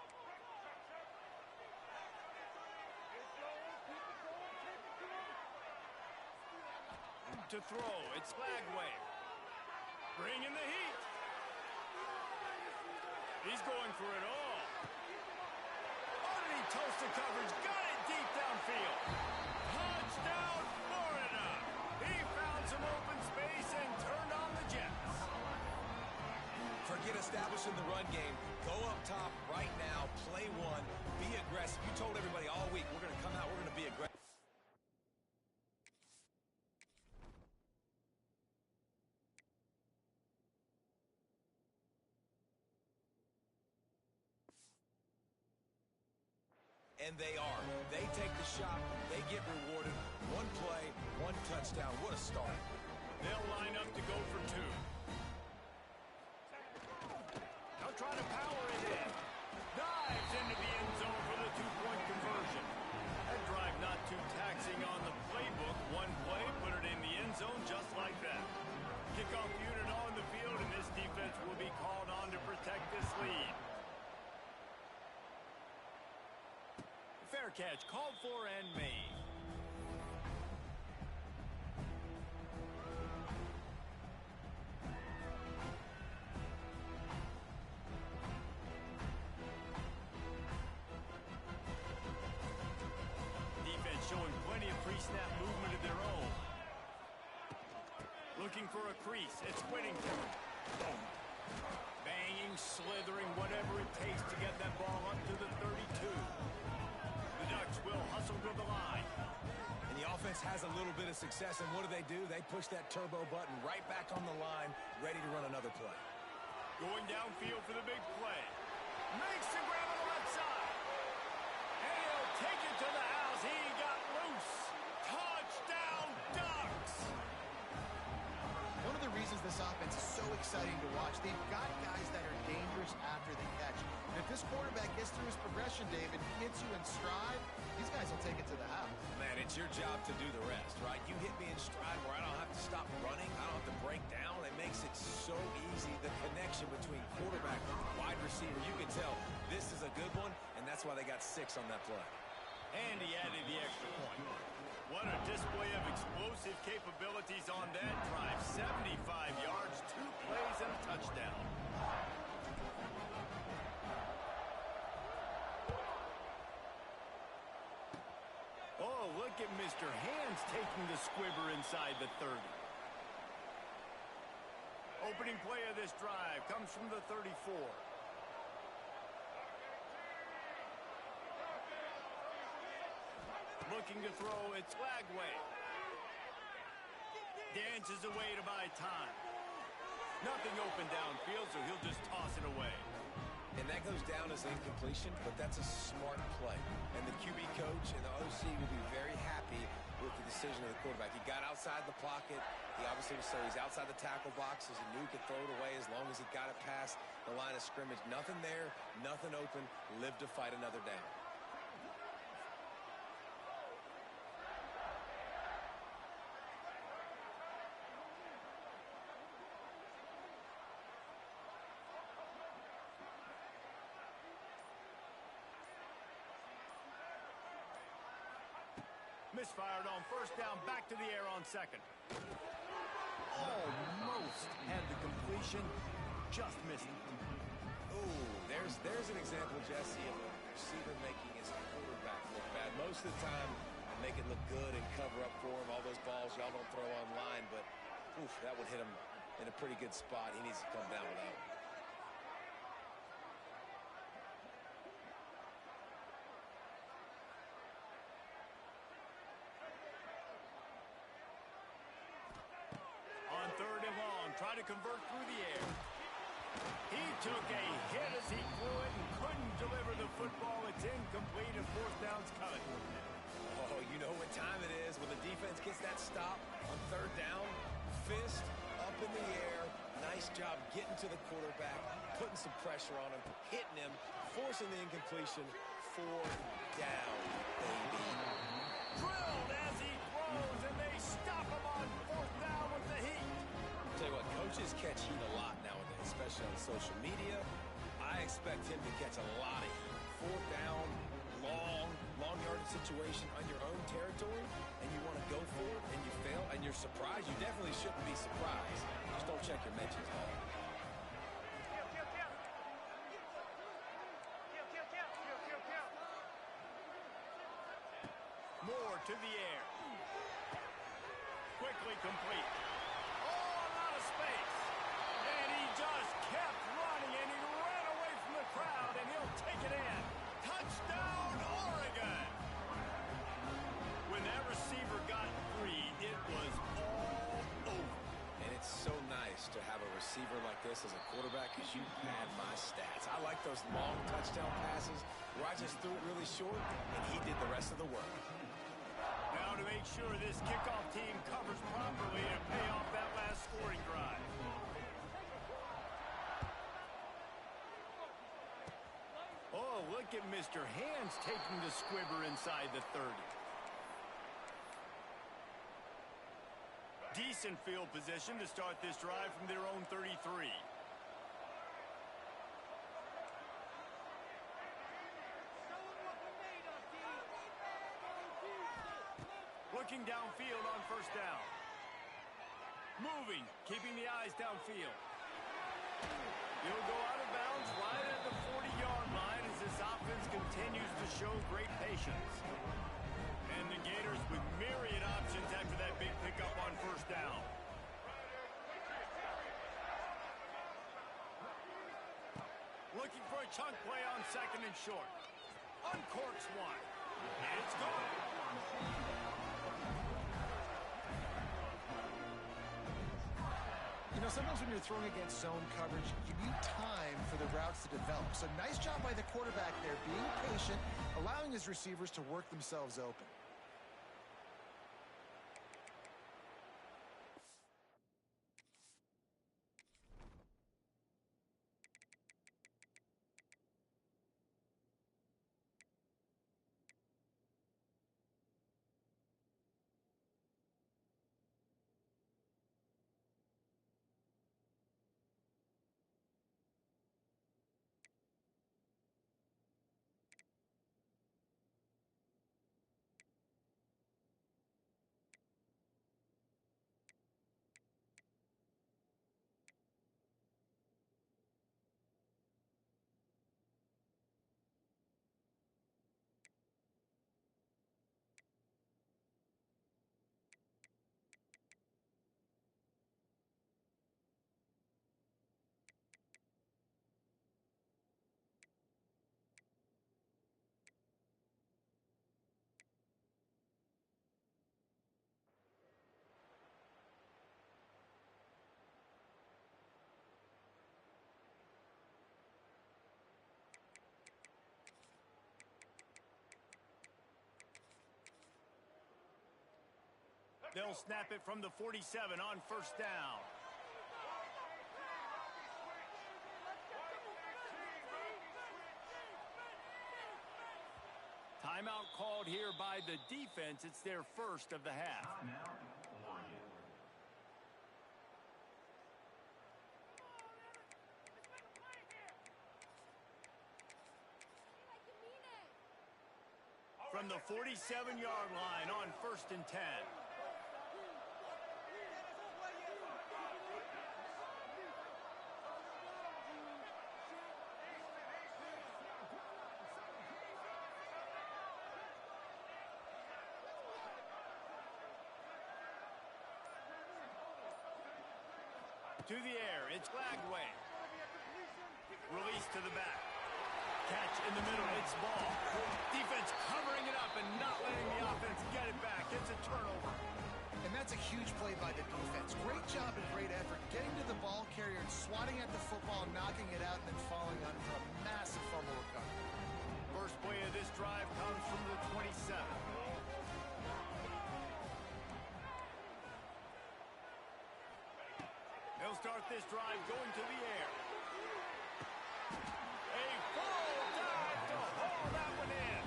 To throw, it's flag wave. Bring in the heat. He's going for it all. Underneath toasted coverage, got it deep downfield. Touchdown, Florida. He found some open space and turned on the Jets. Forget establishing the run game. Go up top right now. Play one. Be aggressive. You told everybody all week, we're going to come out, we're going to be aggressive. And they are. They take the shot. They get rewarded. One play, one touchdown. What a start. They'll line up to go for 2. They'll try to power it in. Dives into the end zone for the 2-point conversion. That drive not too taxing on the playbook. One play, put it in the end zone just like that. Kickoff unit on the field, and this defense will be called on to protect this lead. Fair catch, called for and made. Defense showing plenty of pre-snap movement of their own. Looking for a crease, it's Whittington. Boom. Banging, slithering, whatever it takes to get that ball up to the 32. The Ducks will hustle to the line. And the offense has a little bit of success, and what do? They push that turbo button right back on the line, ready to run another play. Going downfield for the big play. Makes the grab on the left side. And he'll take it to the house. He got loose. Touchdown, Ducks! One of the reasons this offense is so exciting to watch, they've got guys that are dangerous after the catch. And if this quarterback gets through his progression, David, hits you in stride, these guys will take it to the house. Man, it's your job to do the rest, right? You hit me in stride where I don't have to stop running. I don't have to break down. It makes it so easy. The connection between quarterback and wide receiver, you can tell this is a good one, and that's why they got 6 on that play. And he added the extra point. What a display of explosive capabilities on that drive. 75 yards, 2 plays, and a touchdown. Oh, look at Mr. Hands taking the squibber inside the 30. Opening play of this drive comes from the 34. Looking to throw, it's Lagway. Dances away to buy time. Nothing open downfield, so he'll just toss it away. And that goes down as an incompletion, but that's a smart play. And the QB coach and the OC will be very happy with the decision of the quarterback. He got outside the pocket. He obviously was he's outside the tackle box, as he knew he could throw it away as long as he got it past the line of scrimmage. Nothing there, nothing open. Live to fight another down. Misfired on first down, back to the air on second. Almost had the completion, just missed it. Ooh, there's an example, Jesse, of a receiver making his quarterback look bad. Most of the time, make it look good and cover up for him. All those balls y'all don't throw online, but oof, that would hit him in a pretty good spot. He needs to come down with that one. Try to convert through the air. He took a hit as he threw it and couldn't deliver the football. It's incomplete and fourth down's coming. Oh, you know what time it is when the defense gets that stop on third down. Fist up in the air. Nice job getting to the quarterback, putting some pressure on him, hitting him, forcing the incompletion. Fourth down, baby. Drilled as he throws, and they stop him on fourth down with the heat. Tell you what, coaches catch heat a lot nowadays, especially on social media. I expect him to catch a lot of heat. Fourth down, long yardage situation on your own territory, and you want to go for it, and you fail, and you're surprised. You definitely shouldn't be surprised. Just don't check your mentions, Hall. More to the air. Quickly complete. Space. And he just kept running, and he ran away from the crowd, and he'll take it in. Touchdown, Oregon! When that receiver got free, it was all over. And it's so nice to have a receiver like this as a quarterback because you pad my stats. I like those long touchdown passes where I just threw it really short, and he did the rest of the work. Now to make sure this kickoff team covers properly and pay off that last scoring drive. Oh, look at Mr. Hands taking the squibber inside the 30. Decent field position to start this drive from their own 33. Looking downfield on first down. Moving, keeping the eyes downfield. He'll go out of bounds right at the 40-yard line as this offense continues to show great patience. And the Gators with myriad options after that big pickup on first down. Looking for a chunk play on second and short. Uncorks one. And it's gone. You know, sometimes when you're throwing against zone coverage, you need time for the routes to develop. So nice job by the quarterback there, being patient, allowing his receivers to work themselves open. They'll snap it from the 47 on first down. Timeout called here by the defense. It's their first of the half. From the 47-yard line on first and 10. To the air, it's Lagway. Release to the back. Catch in the middle, it's ball. Defense covering it up and not letting the offense get it back. It's a turnover. And that's a huge play by the defense. Great job and great effort getting to the ball carrier and swatting at the football, knocking it out, and then falling on for a massive fumble recovery. First play of this drive comes from the 27. They'll start this drive going to the air. A full dive to haul that one in.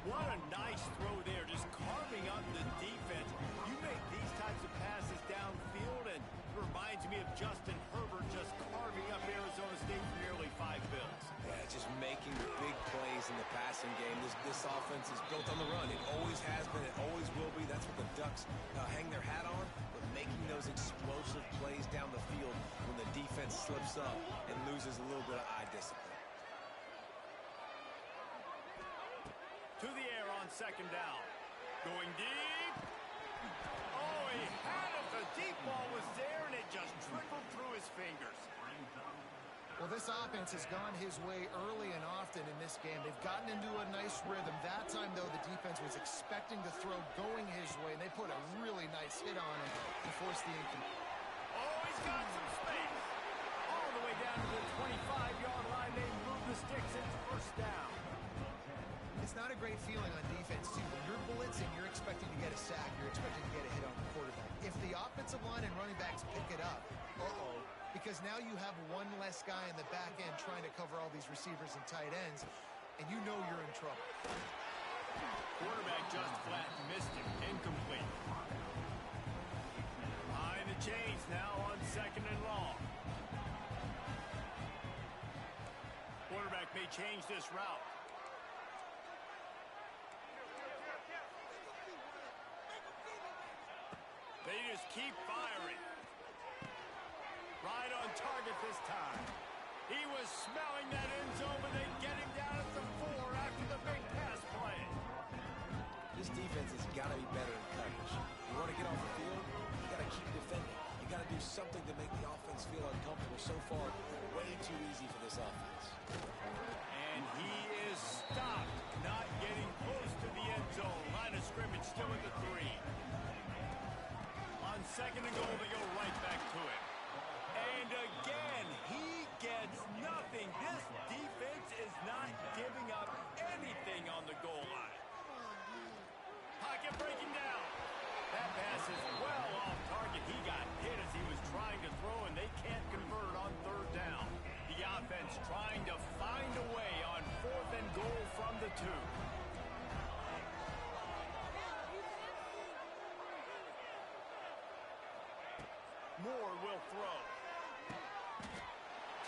What a nice throw there, just carving up the defense. You make these types of passes downfield, and it reminds me of Justin Herbert just carving up Arizona State for nearly 5 bills. Yeah, just making big plays in the passing game. This offense is built on the run. It always has been. It always will be. That's what the Ducks hang their hat on, but making those explosive plays down the field when the defense slips up and loses a little bit of eye discipline. To the air on second down. Going deep. Oh, he had it. The deep ball was there, and it just trickled through his fingers. Well, this offense has gone his way early and often in this game. They've gotten into a nice rhythm. That time, though, the defense was expecting the throw going his way, and they put a really nice hit on him to force the incomplete. Oh, he's got some space. All the way down to the 25-yard line. They move the sticks. It's first down. It's not a great feeling on defense, too. When you're blitzing, you're expecting to get a sack. You're expecting to get a hit on the quarterback. If the offensive line and running backs pick it up, because now you have one less guy in the back end trying to cover all these receivers and tight ends, and you know you're in trouble. Quarterback just flat missed him. Incomplete. Behind the chains now on second and long. Quarterback may change this route. They just keep firing. Right on target this time. He was smelling that end zone, but they get him down at the 4 after the big pass play. This defense has got to be better in coverage. You want to get off the field, you got to keep defending. You got to do something to make the offense feel uncomfortable. So far, way too easy for this offense. And he is stopped, not getting close to the end zone. Line of scrimmage still at the 3. On second and goal, they go right back to it. And again, he gets nothing. This defense is not giving up anything on the goal line. Pocket breaking down. That pass is well off target. He got hit as he was trying to throw, and they can't convert on third down. The offense trying to find a way on fourth and goal from the 2. Moore will throw.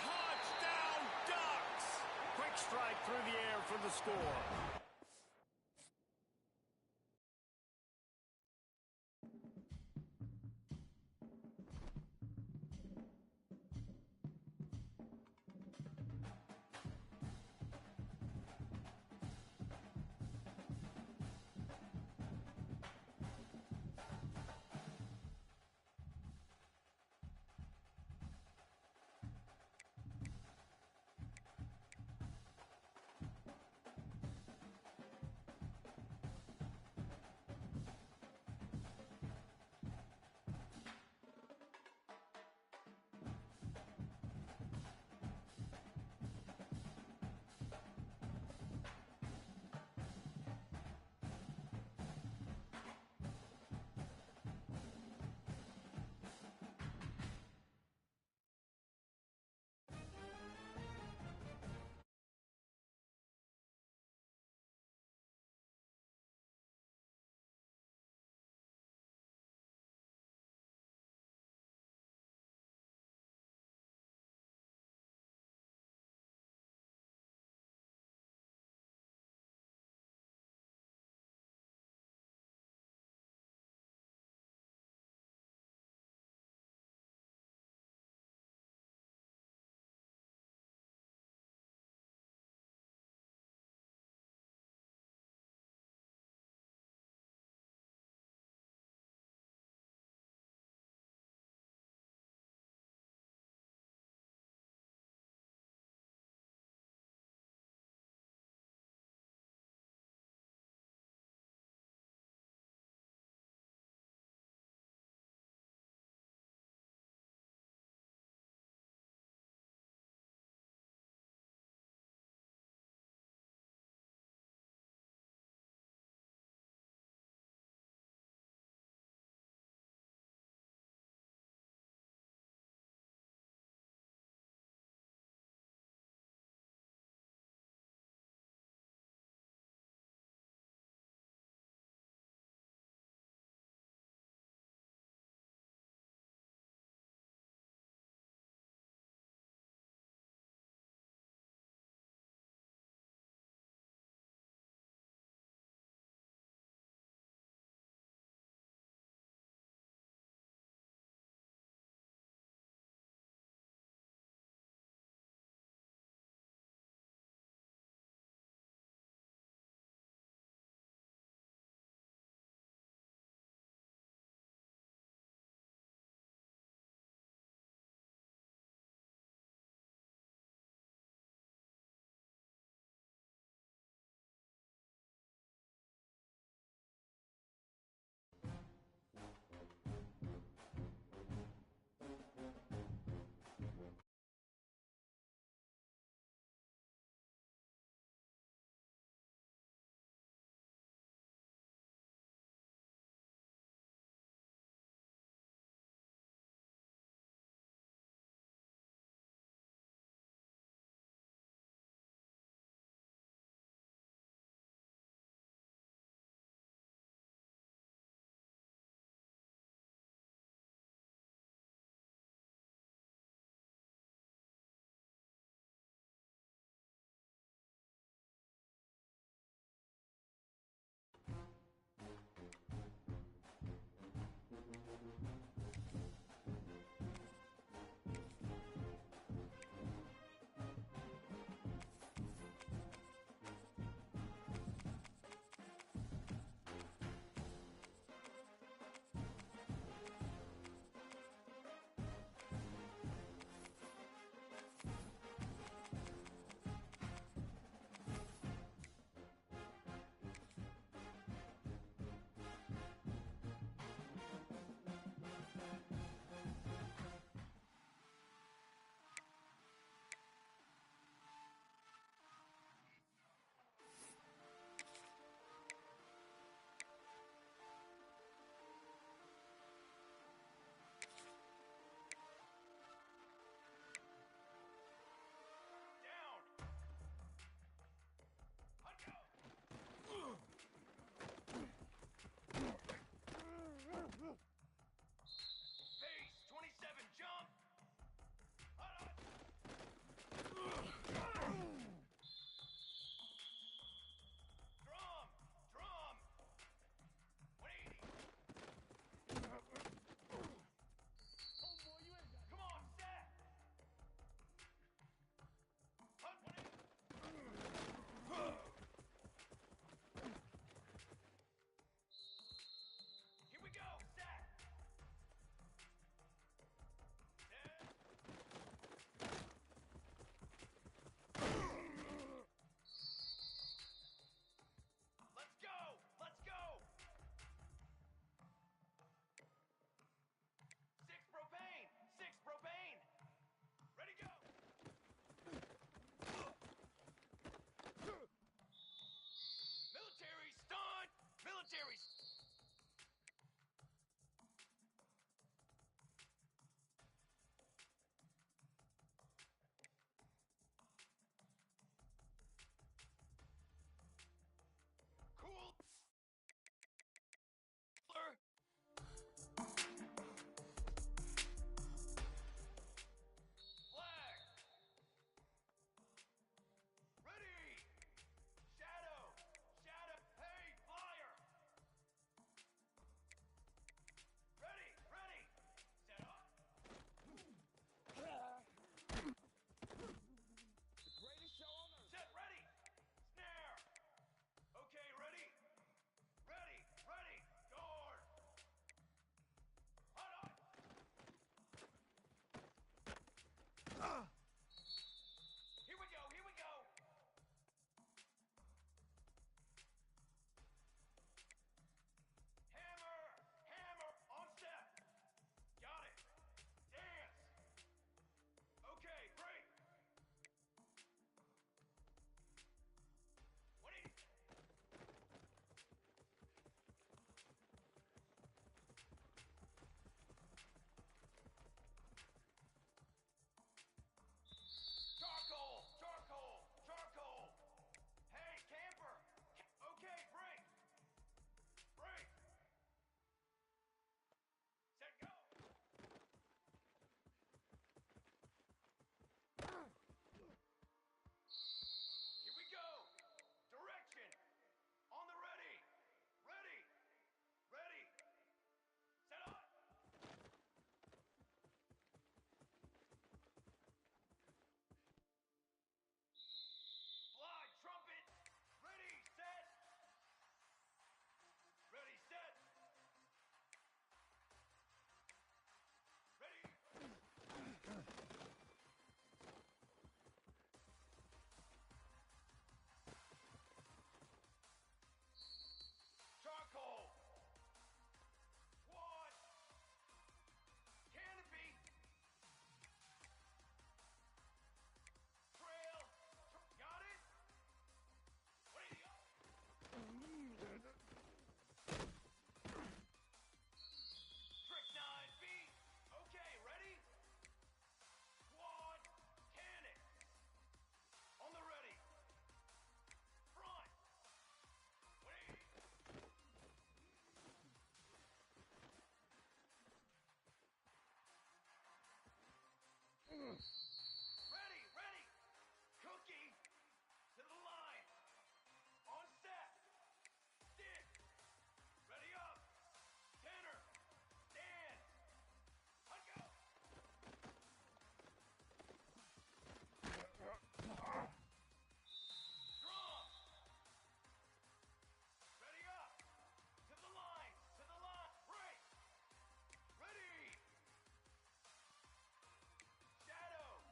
Touchdown, Ducks! Quick strike through the air for the score. Ready, ready. Cookie to the line. On set. Stick. Ready up. Tanner. Stand. Hunt go. Draw. Ready up. To the line. To the line. Break. Ready. Shadow.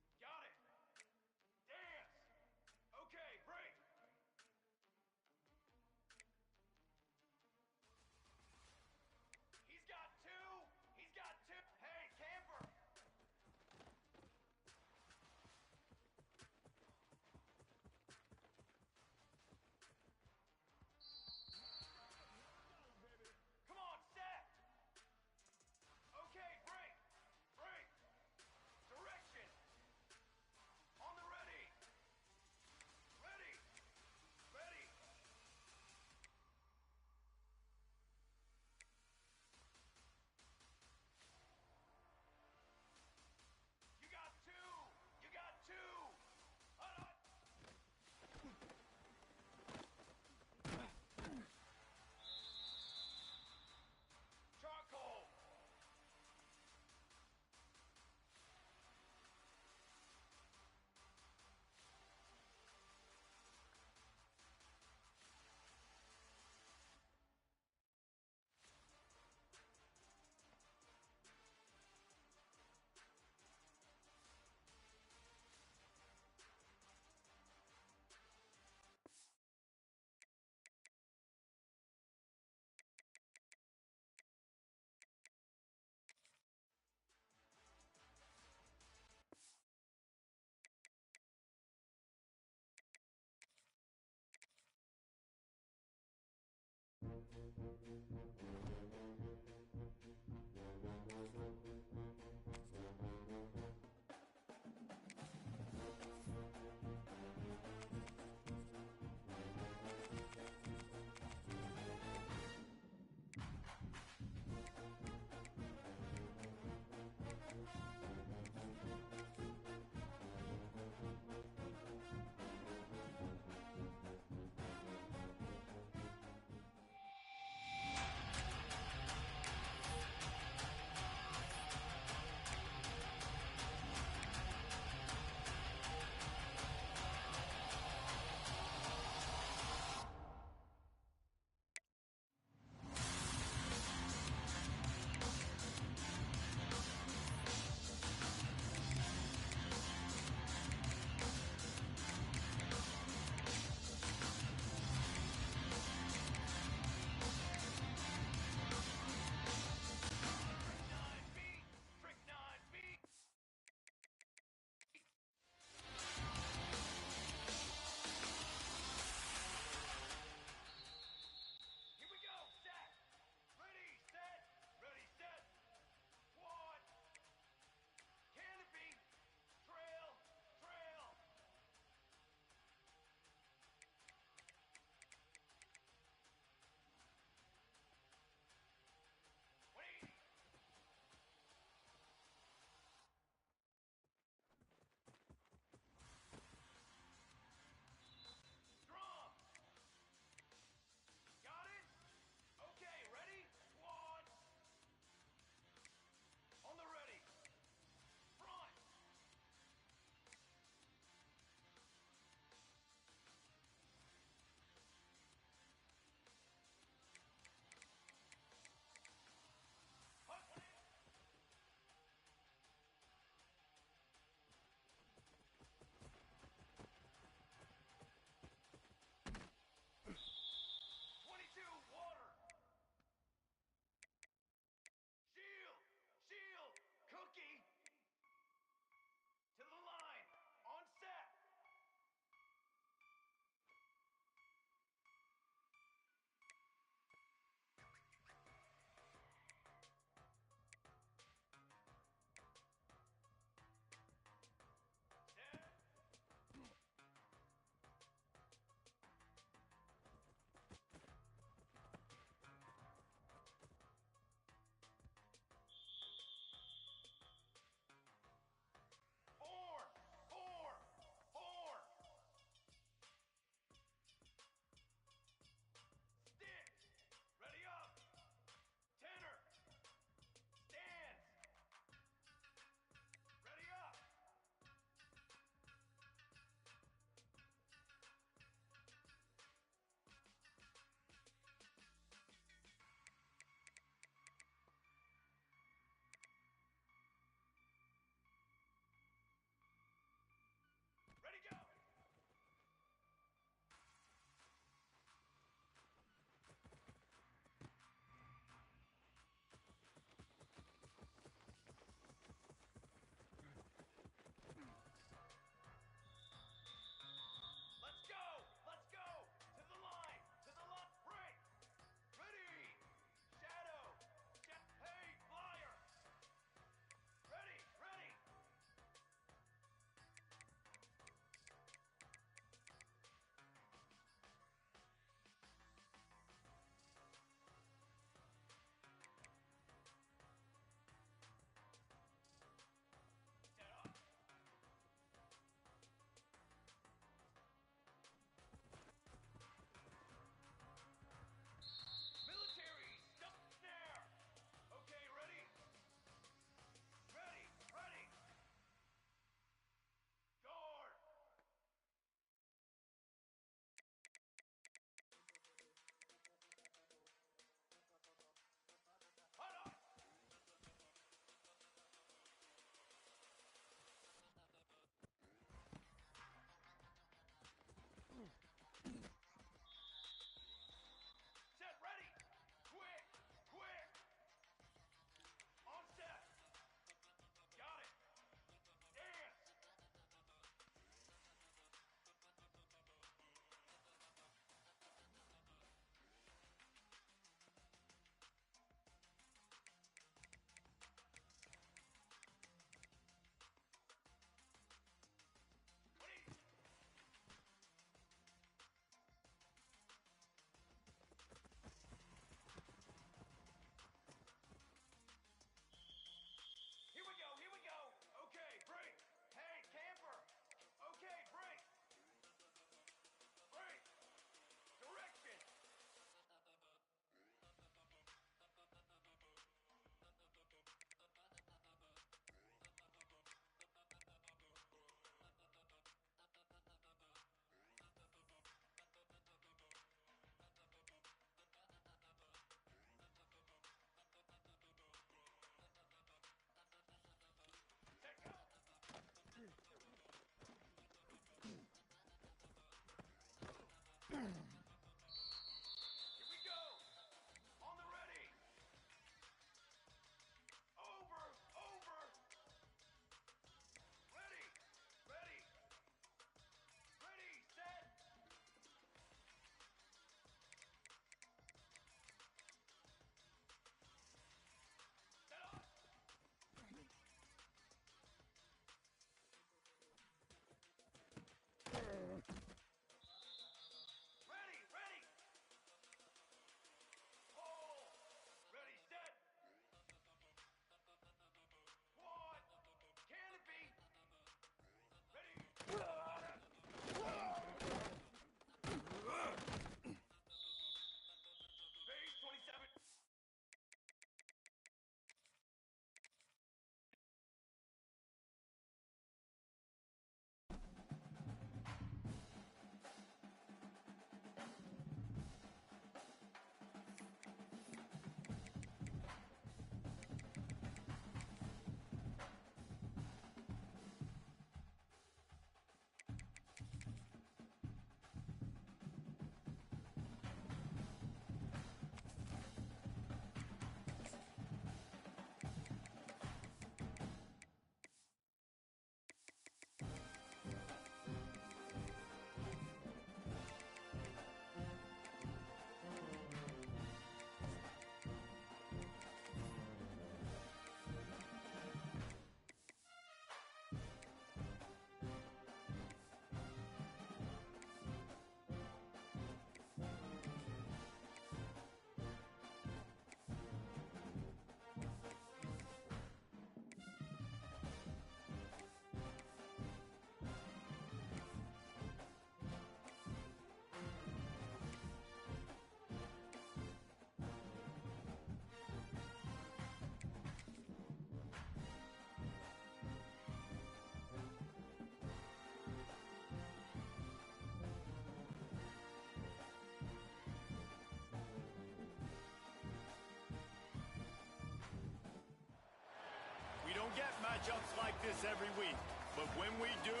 this every week, but when we do,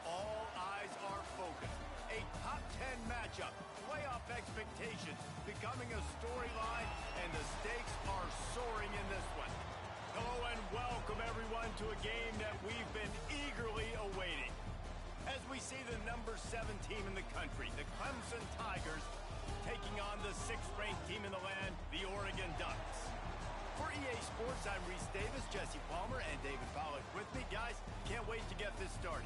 all eyes are focused. A top 10 matchup, playoff expectations becoming a storyline, and the stakes are soaring in this one. Hello and welcome everyone to a game that we've been eagerly awaiting. As we see the number 7 team in the country, the Clemson Tigers, taking on the 6th-ranked team in the land, the Oregon Ducks. For EA Sports, I'm Reese Davis, Jesse Palmer, and David Pollack with me. Guys, can't wait to get this started.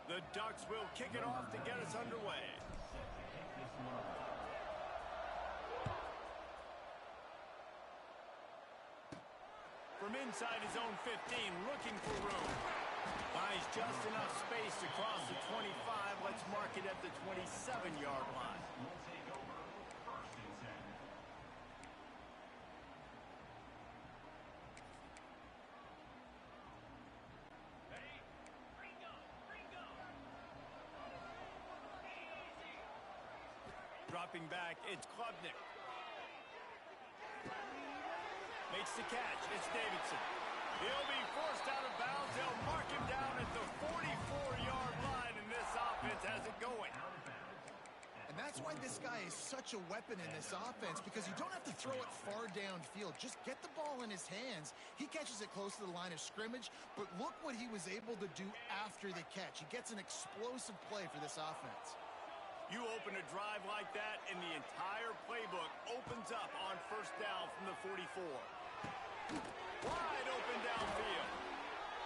The Ducks will kick it off to get us underway. From inside his own 15, looking for room. Finds just enough space to cross the 25. Let's mark it at the 27-yard line. Dropping back, it's Klubnik. Makes the catch, it's Davidson. He'll be forced out of bounds. They'll mark him down at the 44-yard line, and this offense has it going. And that's why this guy is such a weapon in this offense, because you don't have to throw it far downfield. Just get the ball in his hands. He catches it close to the line of scrimmage, but look what he was able to do after the catch. He gets an explosive play for this offense. You open a drive like that, and the entire playbook opens up on first down from the 44. Wide open downfield.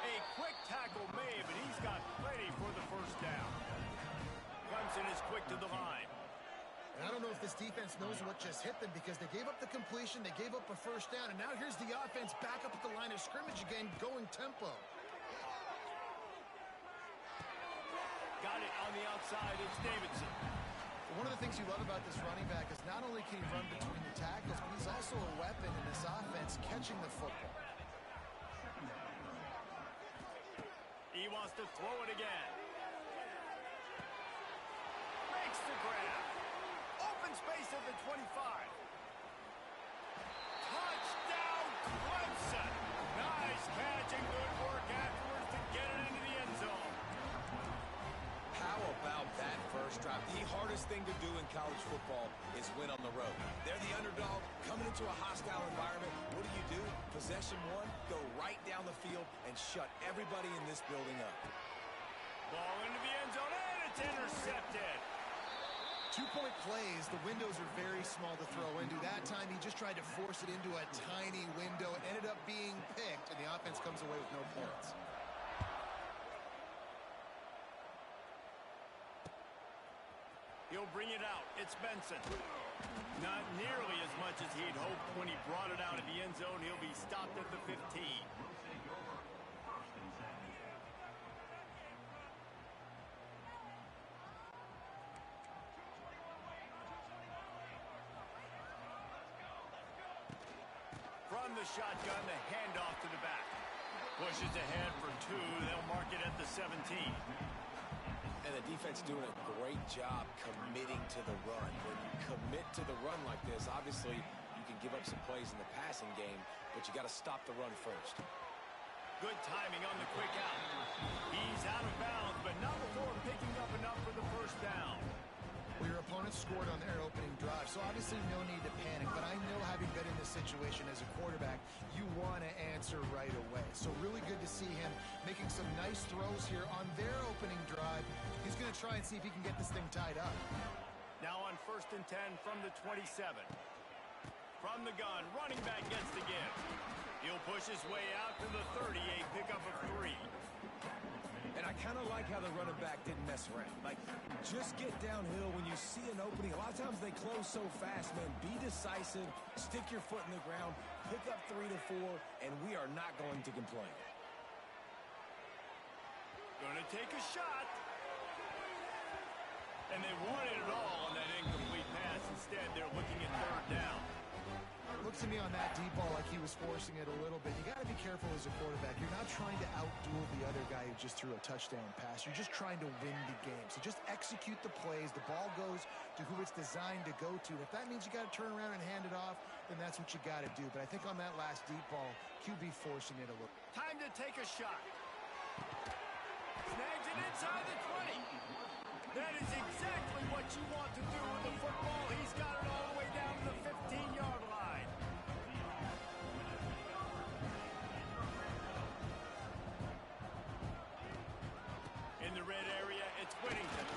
A quick tackle made, but he's got plenty for the first down. Clemson is quick to the line. And I don't know if this defense knows what just hit them, because they gave up the completion, they gave up a first down, and now here's the offense back up at the line of scrimmage again, going tempo. Got it on the outside, it's Davidson. One of the things you love about this running back is not only can he run between the tackles, but he's also a weapon in this offense catching the football. He wants to throw it again. Makes the grab. Open space at the 25. Touchdown, Clemson. Nice catch and good work afterwards to get it into the end zone. How about that first drive? The hardest thing to do in college football is win on the road. They're the underdog coming into a hostile environment. What do? Possession one, go right down the field and shut everybody in this building up. Ball into the end zone, and it's intercepted. 2-point plays, the windows are very small to throw into. That time he just tried to force it into a tiny window. It ended up being picked, and the offense comes away with no points. He'll bring it out. It's Benson. Not nearly as much as he'd hoped when he brought it out of the end zone. He'll be stopped at the 15. From the shotgun, the handoff to the back. Pushes ahead for 2. They'll mark it at the 17. And the defense doing a great job committing to the run. When you commit to the run like this, obviously you can give up some plays in the passing game, but you got to stop the run first. Good timing on the quick out. He's out of bounds, but not before picking up enough for the first down. Well, your opponent scored on their opening drive, so obviously no need to panic. But I know, having been in this situation as a quarterback, you want to answer right away. So really good to see him making some nice throws here on their opening drive. He's going to try and see if he can get this thing tied up. Now on 1st and 10 from the 27. From the gun, running back gets the give. He'll push his way out to the 30, a pickup of 3. And I kind of like how the running back didn't mess around. Like, just get downhill when you see an opening. A lot of times they close so fast, man. Be decisive, stick your foot in the ground, pick up 3 to 4, and we are not going to complain. Gonna take a shot. And they wanted it all on that incomplete pass. Instead, they're looking at third down. Looks to me on that deep ball like he was forcing it a little bit. You got to be careful as a quarterback. You're not trying to outduel the other guy who just threw a touchdown pass. You're just trying to win the game. So just execute the plays. The ball goes to who it's designed to go to. And if that means you got to turn around and hand it off, then that's what you got to do. But I think on that last deep ball, QB forcing it a little. Time to take a shot. Snags it inside the 20. That is exactly what you want to do with the football. He's got it all the way down to the 15-yard line. In the red area, it's Whittington.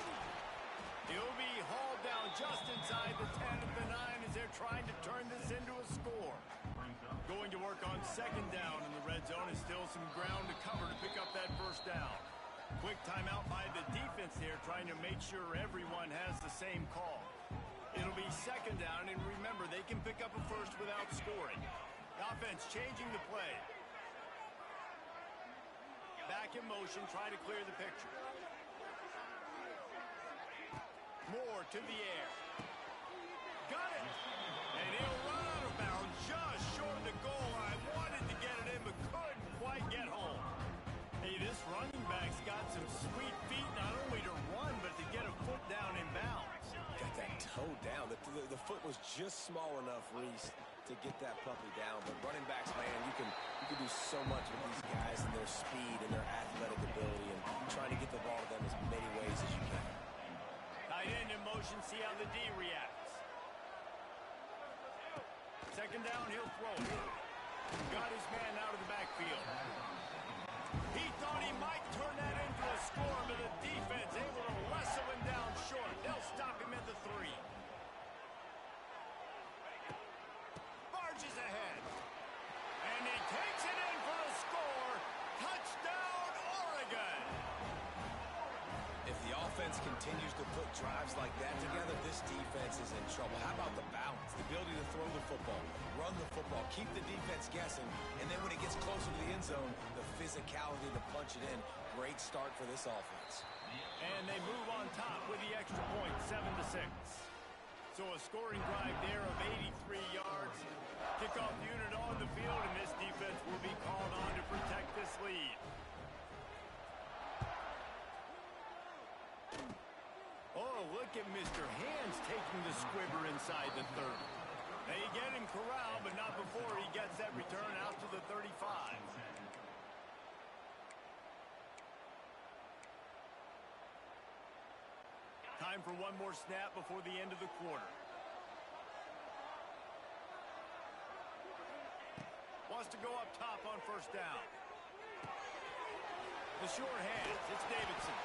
He'll be hauled down just inside the 10 at the 9 as they're trying to turn this into a score. Going to work on second down in the red zone is still some ground to cover to pick up that first down. Quick timeout by the defense there, trying to make sure everyone has the same call. It'll be second down, and remember, they can pick up a first without scoring. The offense changing the play. Back in motion, try to clear the picture. Moore to the air. Got it! And he'll run out of bounds just short of the goal line. Wanted to get it in, but couldn't quite get home. Hey, this running back's got some sweet feet, not only to run, but to get a foot down in bounds. Got that toe down. The foot was just small enough, Reese, to get that puppy down. But running backs, man, you can do so much with these guys and their speed and their athletic ability and trying to get the ball to them as many ways as you can. Tight end in motion, see how the D reacts. Second down, he'll throw it. Got his man out of the backfield. He thought he might turn that into a score, but the defense able to wrestle him down short. They'll stop him at the 3. Barges ahead. And he takes it in for the score. Touchdown, Oregon. If the offense continues to put drives like that together, this defense is in trouble. How about the balance, the ability to throw the football, run the football, keep the defense guessing, and then when it gets closer to the end zone, the physicality to punch it in. Great start for this offense. And they move on top with the extra point, 7-6. So a scoring drive there of 83 yards. Kickoff unit on the field, and this defense will be called on to protect this lead. Oh, look at Mr. Hands taking the squibber inside the 30. They get him corralled, but not before he gets that return out to the 35. Time for one more snap before the end of the quarter. Wants to go up top on first down. The short hands, it's Davidson.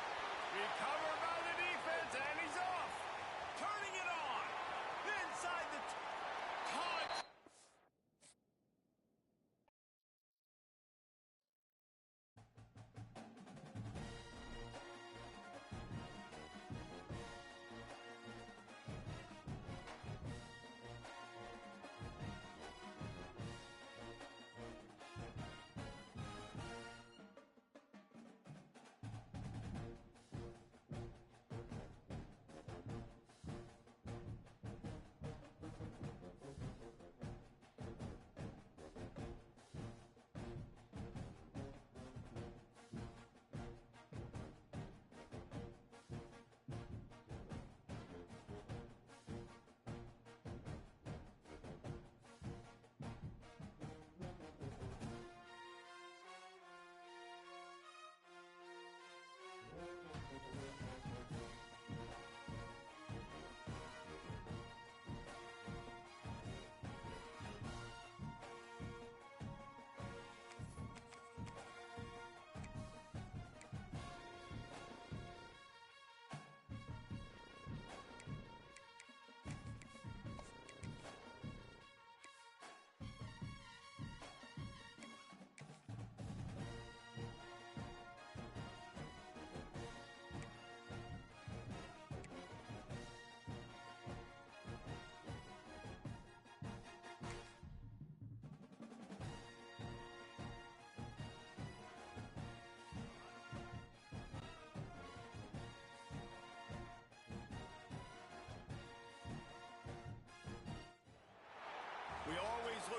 Recovered by the defense, and he's off. Turning it on. Inside the touch.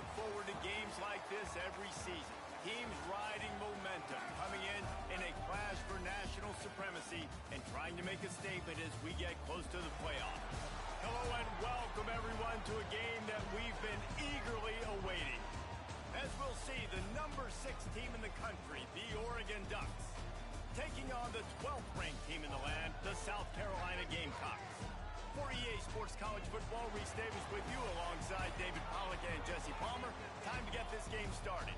look forward to games like this every season. Teams riding momentum, coming in a clash for national supremacy and trying to make a statement as we get close to the playoffs. Hello and welcome everyone to a game that we've been eagerly awaiting. As we'll see, the number 6 team in the country, the Oregon Ducks, taking on the 12th ranked team in the land, the South Carolina Gamecocks. For EA Sports College Football, Reese Davis with you alongside David Pollack and Jesse Palmer. Time to get this game started.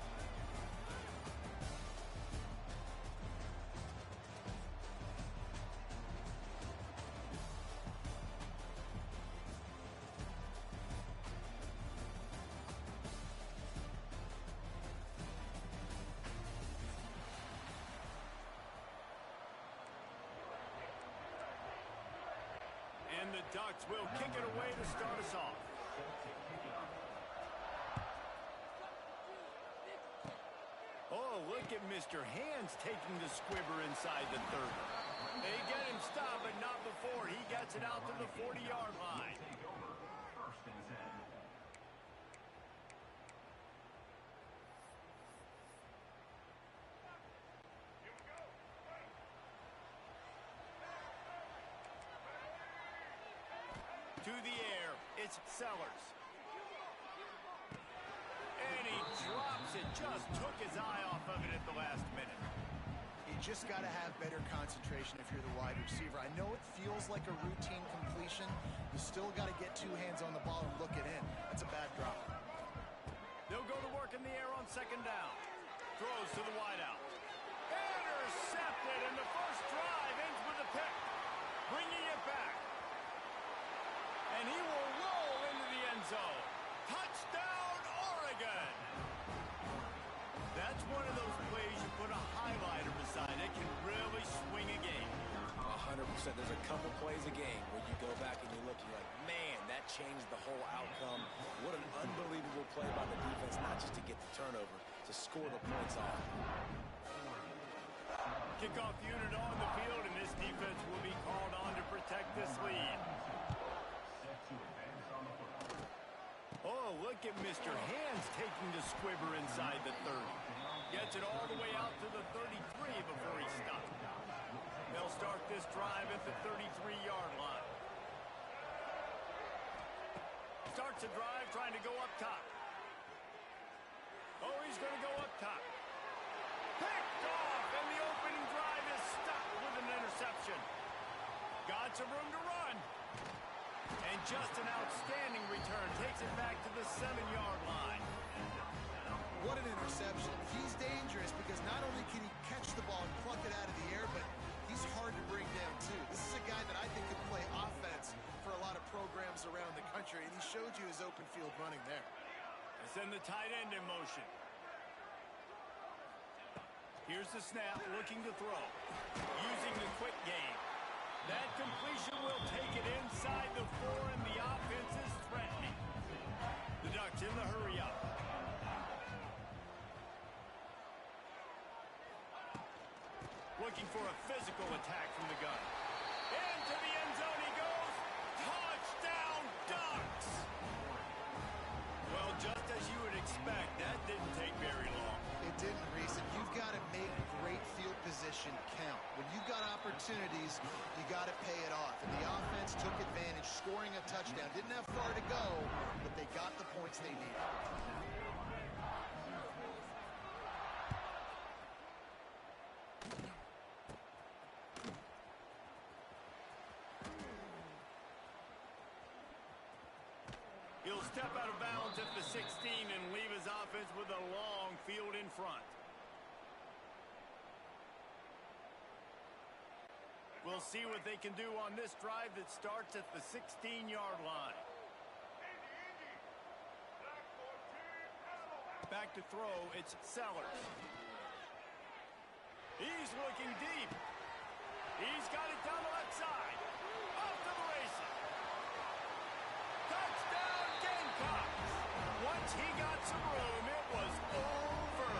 And the Ducks will kick it away to start us off. Oh, look at Mr. Hands taking the squibber inside the 30. They get him stopped, but not before he gets it out to the 40-yard line. To the air, it's Sellers. And he drops it, just took his eye off of it at the last minute. You just got to have better concentration if you're the wide receiver. I know it feels like a routine completion. You still got to get 2 hands on the ball and look it in. That's a bad drop. They'll go to work in the air on 2nd down. Throws to the wideout. Intercepted, and the first drive ends with a pick. Bringing it back. And he will roll into the end zone. Touchdown, Oregon! That's one of those plays you put a highlighter beside. It can really swing a game. 100%. There's a couple plays a game where you go back and you look and you're like, man, that changed the whole outcome. What an unbelievable play by the defense, not just to get the turnover, to score the points off. Kickoff unit on the field, and this defense will be called on to protect this lead. Oh, look at Mr. Hands taking the squibber inside the 30. Gets it all the way out to the 33 before he stopped. They'll start this drive at the 33-yard line. Starts a drive trying to go up top. Oh, he's going to go up top. Picked off, and the opening drive is stopped with an interception. Got some room to run. And just an outstanding return. Takes it back to the 7-yard line. What an interception. He's dangerous because not only can he catch the ball and pluck it out of the air, but he's hard to bring down, too. This is a guy that I think could play offense for a lot of programs around the country, and he showed you his open field running there. They send the tight end in motion. Here's the snap, looking to throw. Using the quick game. That completion will take it inside the 4, and the offense is threatening. The Ducks in the hurry up. Looking for a physical attack from the gun. Into the end zone he goes. Touchdown, Ducks! Well, just as you would expect, that didn't take very long. It didn't, Reese, and you've got to make great field position count. When you've got opportunities, you got to pay it off. And the offense took advantage, scoring a touchdown. Didn't have far to go, but they got the points they needed. He'll step out of bounds at the 16 and leave his offense with a long field in front. We'll see what they can do on this drive that starts at the 16-yard line. Back to throw, it's Sellers. He's looking deep. He's got it down the left side. Off to the races. Touchdown, Gamecocks! Once he got some room, it was over.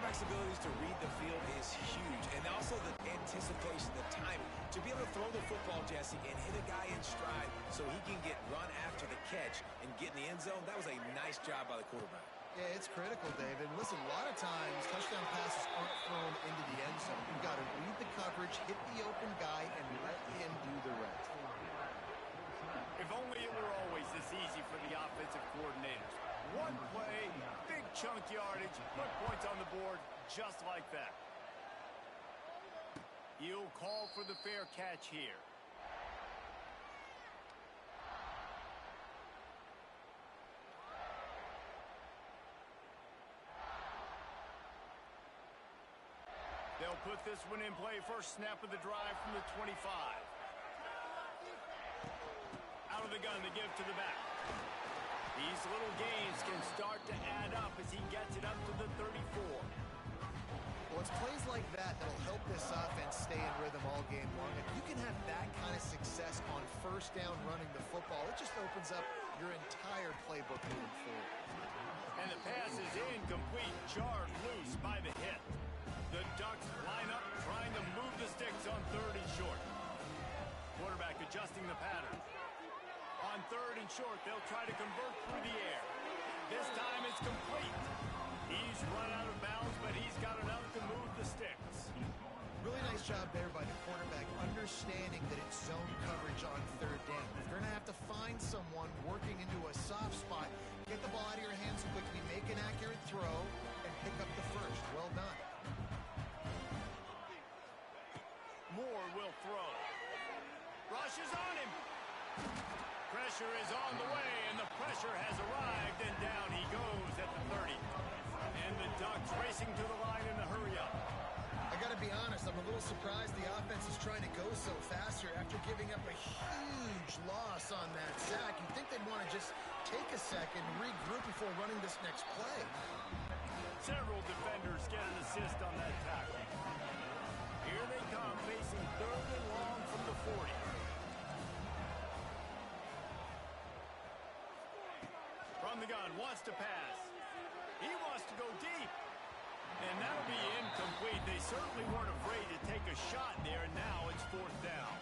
quarterback's abilities to read the field is huge, and also the anticipation, the timing. To be able to throw the football, Jesse, and hit a guy in stride so he can get run after the catch and get in the end zone, that was a nice job by the quarterback. Yeah, it's critical, David. Listen, a lot of times touchdown passes aren't thrown into the end zone. You've got to read the coverage, hit the open guy, and let him do the rest. If only it were always this easy for the offensive coordinators. One play, big chunk yardage, put points on the board just like that. He'll call for the fair catch here. They'll put this one in play. First snap of the drive from the 25. Out of the gun, the give to the back. These little gains can start to add up as he gets it up to the 34. Well, it's plays like that that'll help this offense stay in rhythm all game long. If you can have that kind of success on first down running the football, it just opens up your entire playbook moving forward. And the pass is incomplete, jarred loose by the hit. The Ducks line up, trying to move the sticks on third and short. Quarterback adjusting the pattern. On third and short, they'll try to convert through the air. This time it's complete. He's run out of bounds, but he's got enough to move the sticks. Really nice job there by the quarterback, understanding that it's zone coverage on third down. If you're going to have to find someone working into a soft spot, get the ball out of your hands quickly, make an accurate throw, and pick up the first. Well done. Moore will throw. Rush is on him. Pressure is on the way, and the pressure has arrived, and down he goes at the 30. And the Ducks racing to the line in a hurry up. I got to be honest, I'm a little surprised the offense is trying to go so fast here after giving up a huge loss on that sack. You'd think they'd want to just take a second, regroup before running this next play. Several defenders get an assist on that tackle. Here they come, facing third and long from the 40. From the gun, wants to pass. He wants to go deep. And that'll be incomplete. They certainly weren't afraid to take a shot there, and now it's fourth down.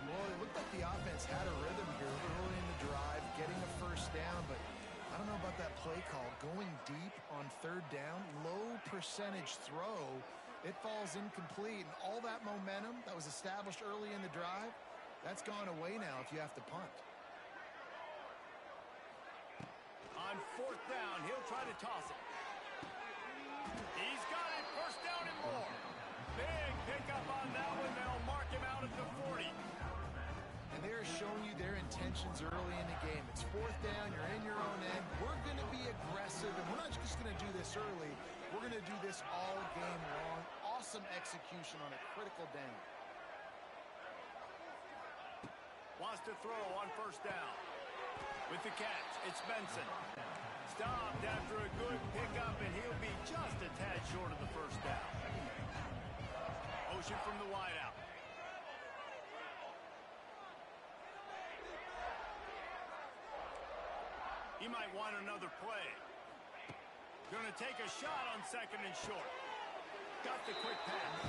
Well, it looked like the offense had a rhythm here early in the drive, getting a first down, but I don't know about that play call. Going deep on third down, low percentage throw, it falls incomplete, and all that momentum that was established early in the drive, that's gone away now if you have to punt. On fourth down, he'll try to toss it. He's got it. First down and more. Big pickup on that one. They'll mark him out at the 40. And they're showing you their intentions early in the game. It's fourth down. You're in your own end. We're going to be aggressive, and we're not just going to do this early. We're going to do this all game long. Awesome execution on a critical down. Wants to throw on first down. With the catch, it's Benson. Stopped after a good pickup, and he'll be just a tad short of the first down. Motion from the wideout. He might want another play. Gonna take a shot on second and short. Got the quick pass.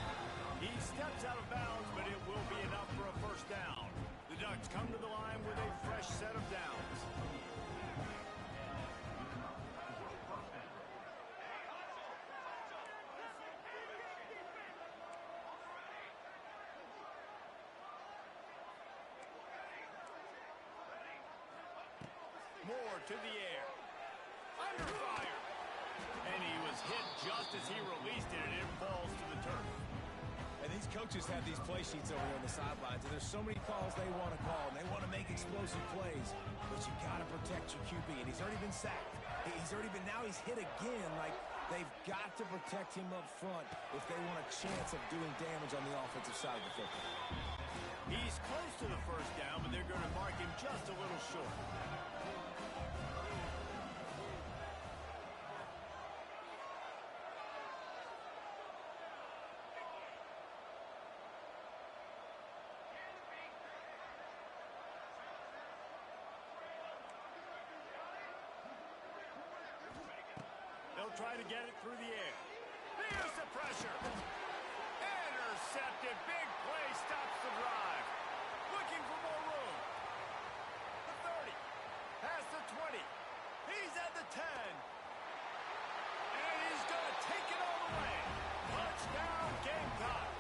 He steps out of bounds, but it will be enough for a first down. The Ducks come to the line with a fresh set of downs. Moore to the air. Under fire. And he was hit just as he released it, and it falls to the turf. And these coaches have these play sheets over here on the sidelines, and there's so many calls they want to call, and they want to make explosive plays, but you got to protect your QB, and he's already been sacked. Now he's hit again. Like, they've got to protect him up front if they want a chance of doing damage on the offensive side of the football. He's close to the first down, but they're going to mark him just a little short. They'll try to get it through the air. Here's the pressure. Intercepted. Big play stops the drive. Looking for more room. The 30. Past the 20. He's at the 10. And he's going to take it all the way. Touchdown, Gamecocks.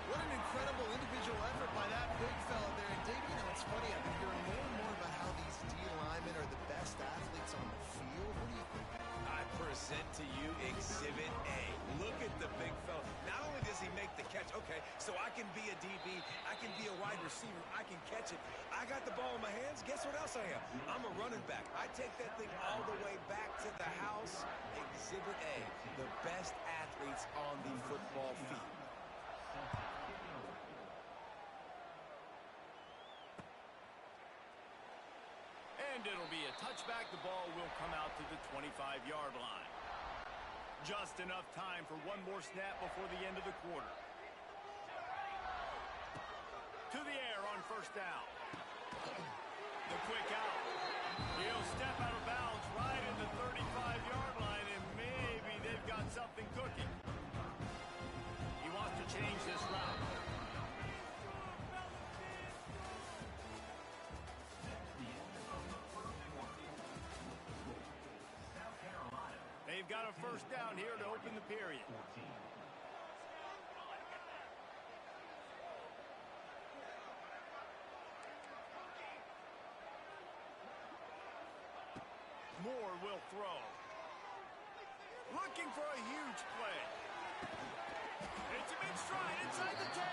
What an incredible individual effort by that big fella there. And Dave, you know, it's funny, I've been hearing more and more about how these D linemen are the best athletes on the field. What do you think? I present to you Exhibit A. Look at the big fella. Not only does he make the catch, okay, so I can be a DB, I can be a wide receiver, I can catch it. I got the ball in my hands. Guess what else I am? I'm a running back. I take that thing all the way back to the house. Exhibit A, the best athletes on the football field. And it'll be a touchback. The ball will come out to the 25-yard line. Just enough time for one more snap before the end of the quarter. To the air on first down. The quick out. He'll step out of bounds right at the 35-yard line, and maybe they've got something cooking. He wants to change this route. They've got a first down here to open the period. Moore will throw. Looking for a huge play. It's a mid-stride inside the 10.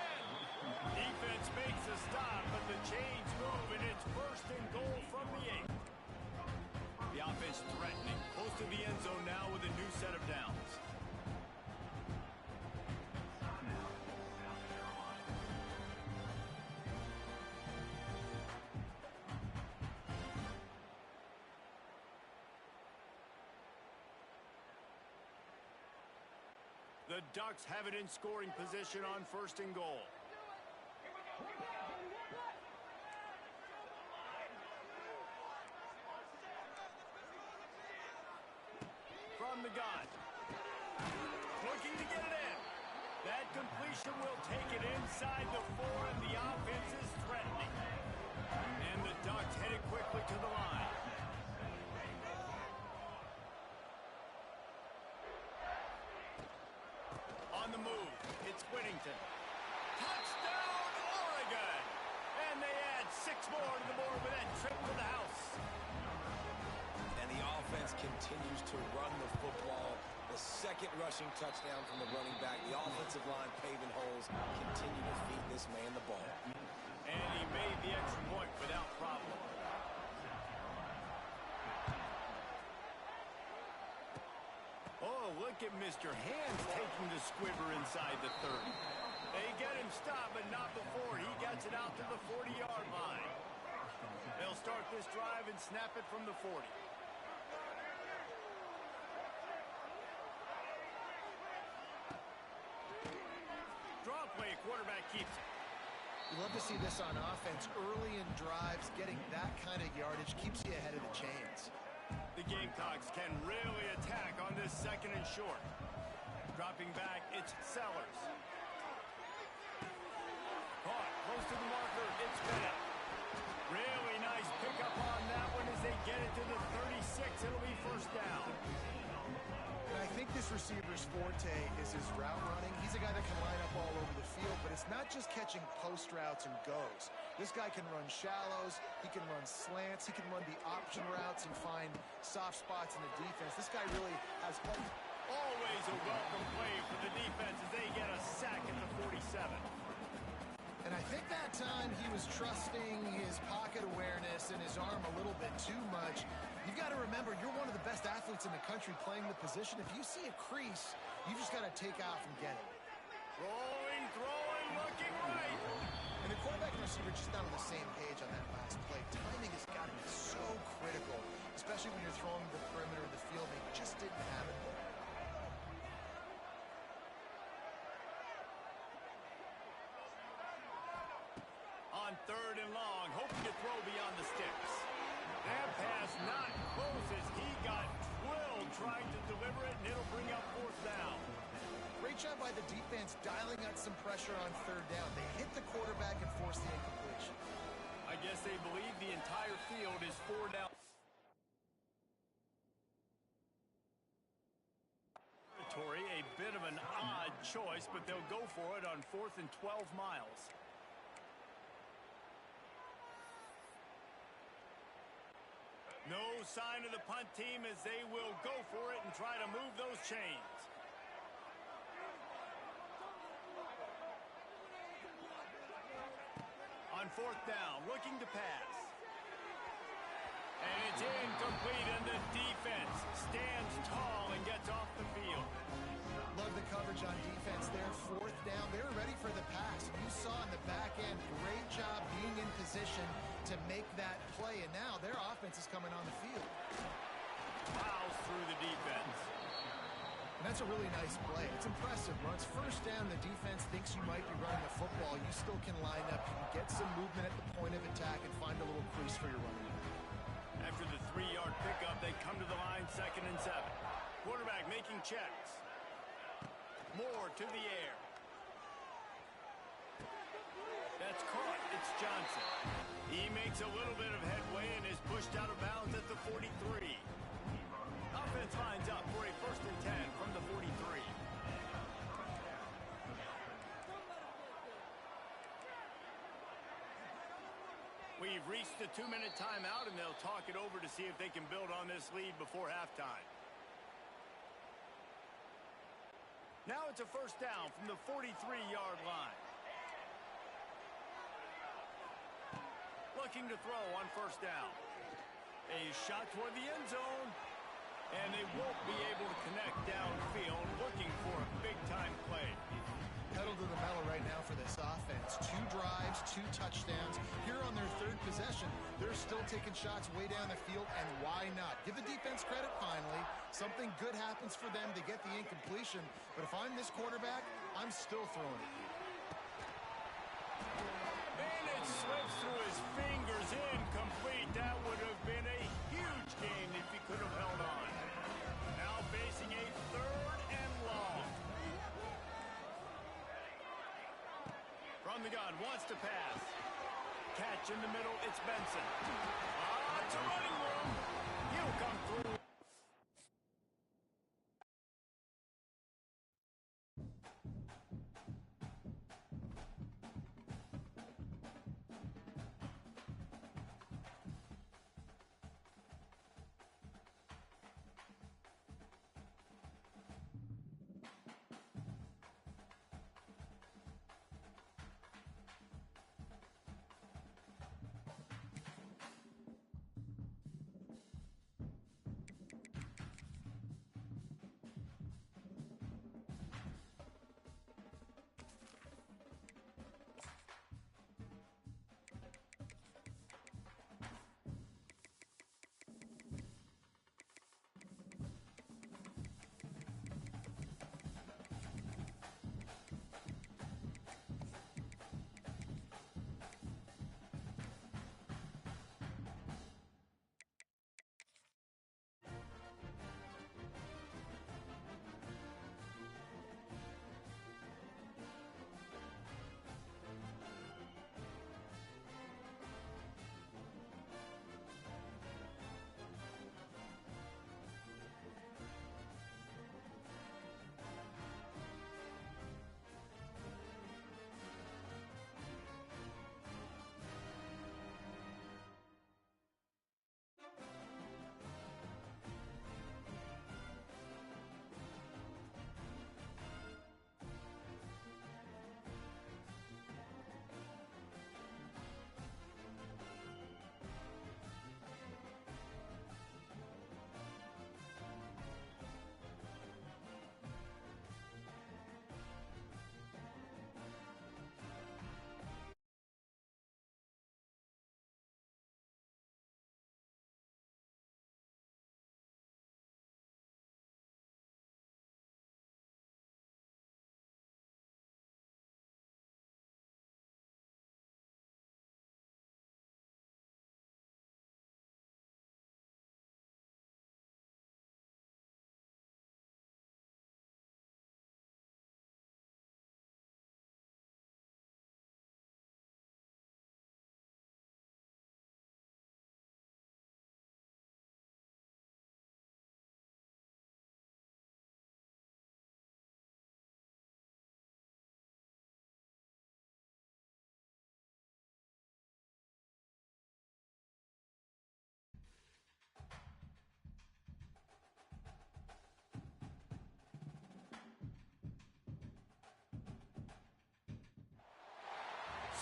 Defense makes a stop, but the chains move, and it's first and goal from the 8. The offense threatening. Close to the end zone now with a new set of downs. The Ducks have it in scoring position on first and goal. From the gun. Looking to get it in. That completion will take it inside the 4, and the offense is threatening. And the Ducks headed quickly to the line. On the move, it's Whittington. Touchdown, Oregon! And they add 6 more to the board with that trip to the house. And the offense continues to run the football. The second rushing touchdown from the running back. The offensive line paving holes. Continue to feed this man the ball. And he made the extra point without problem. Oh, look at Mr. Hands taking the squibber inside the 30. They get him stopped, but not before he gets it out to the 40-yard line. They'll start this drive and snap it from the 40. Draw play, quarterback keeps it. You love to see this on offense. Early in drives, getting that kind of yardage keeps you ahead of the chains. The Gamecocks can really attack on this second and short. Dropping back, it's Sellers. Caught close to the marker, it's Bennett. Really nice pickup on that one as they get it to the 36. It'll be first down. And I think this receiver's forte is his route running. He's a guy that can line up all over the field, but it's not just catching post routes and goes. This guy can run shallows, he can run slants, he can run the option routes and find soft spots in the defense. This guy really has always a welcome play for the defense as they get a sack at the 47. And I think that time he was trusting his pocket awareness and his arm a little bit too much. You've got to remember, you're one of the best athletes in the country playing the position. If you see a crease, you just got to take off and get it. Rolling, throwing, looking right. And the quarterback and receiver just not on the same page on that last play. Timing has got to be so critical, especially when you're throwing the perimeter of the field. They just didn't have it. On third and long, hoping to throw beyond the sticks. That pass not close as he got twilled trying to deliver it, and it'll bring up fourth by the defense dialing out some pressure on third down. They hit the quarterback and force the incompletion. I guess they believe the entire field is 4 down. A bit of an odd choice, but they'll go for it on 4th and 12 miles. No sign of the punt team as they will go for it and try to move those chains. On 4th down, looking to pass. And it's incomplete, and the defense stands tall and gets off the field. Love the coverage on defense there. 4th down. They were ready for the pass. You saw in the back end, great job being in position to make that play. And now their offense is coming on the field. Plows through the defense. And that's a really nice play. It's impressive. Once first down, the defense thinks you might be running the football. You still can line up. You can get some movement at the point of attack and find a little crease for your running back. After the 3-yard pickup, they come to the line 2nd and 7. Quarterback making checks. Moore to the air. That's caught. It's Johnson. He makes a little bit of headway and is pushed out of bounds at the 43. Offense lines up for a 1st and 10 from the 43. We've reached the 2-minute timeout, and they'll talk it over to see if they can build on this lead before halftime. Now it's a 1st down from the 43-yard line. Looking to throw on 1st down. A shot toward the end zone. And they won't be able to connect downfield, looking for a big-time play. Pedal to the metal right now for this offense. 2 drives, 2 touchdowns. Here on their 3rd possession, they're still taking shots way down the field, and why not? Give the defense credit finally. Something good happens for them to get the incompletion, but if I'm this quarterback, I'm still throwing it. And it slips through his fingers, incomplete. That would have been a huge gain if he could have held on. Now facing a 3rd and long. From the gun, wants to pass. Catch in the middle, it's Benson. It's a running room. He'll come through.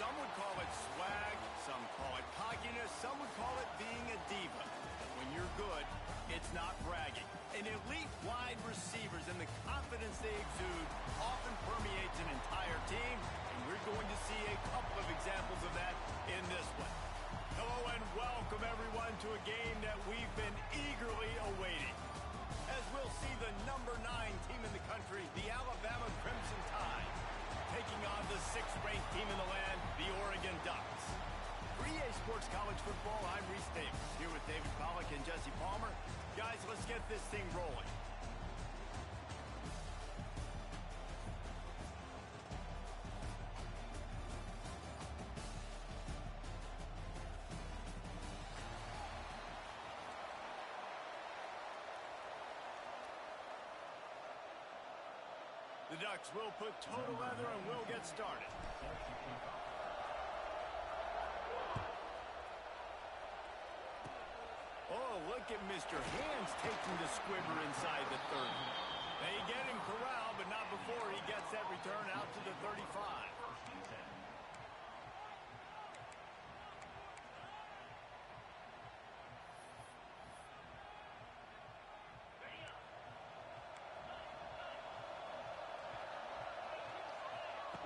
Some would call it swag, some call it cockiness, some would call it being a diva. But when you're good, it's not bragging. An elite wide receivers and the confidence they exude often permeates an entire team, and we're going to see a couple of examples of that in this one. Hello and welcome everyone to a game that we've been eagerly awaiting. As we'll see the number 9 team in the country, the Alabama Crimson Tide, taking on the 6th-ranked team in the land, the Oregon Ducks. For EA Sports College Football, I'm Reese Davis, here with David Pollack and Jesse Palmer. Guys, let's get this thing rolling. The Ducks will put total leather and we'll get started. Oh, look at Mr. Hands taking the squibber inside the 30. They get him corralled, but not before he gets that return out to the 35.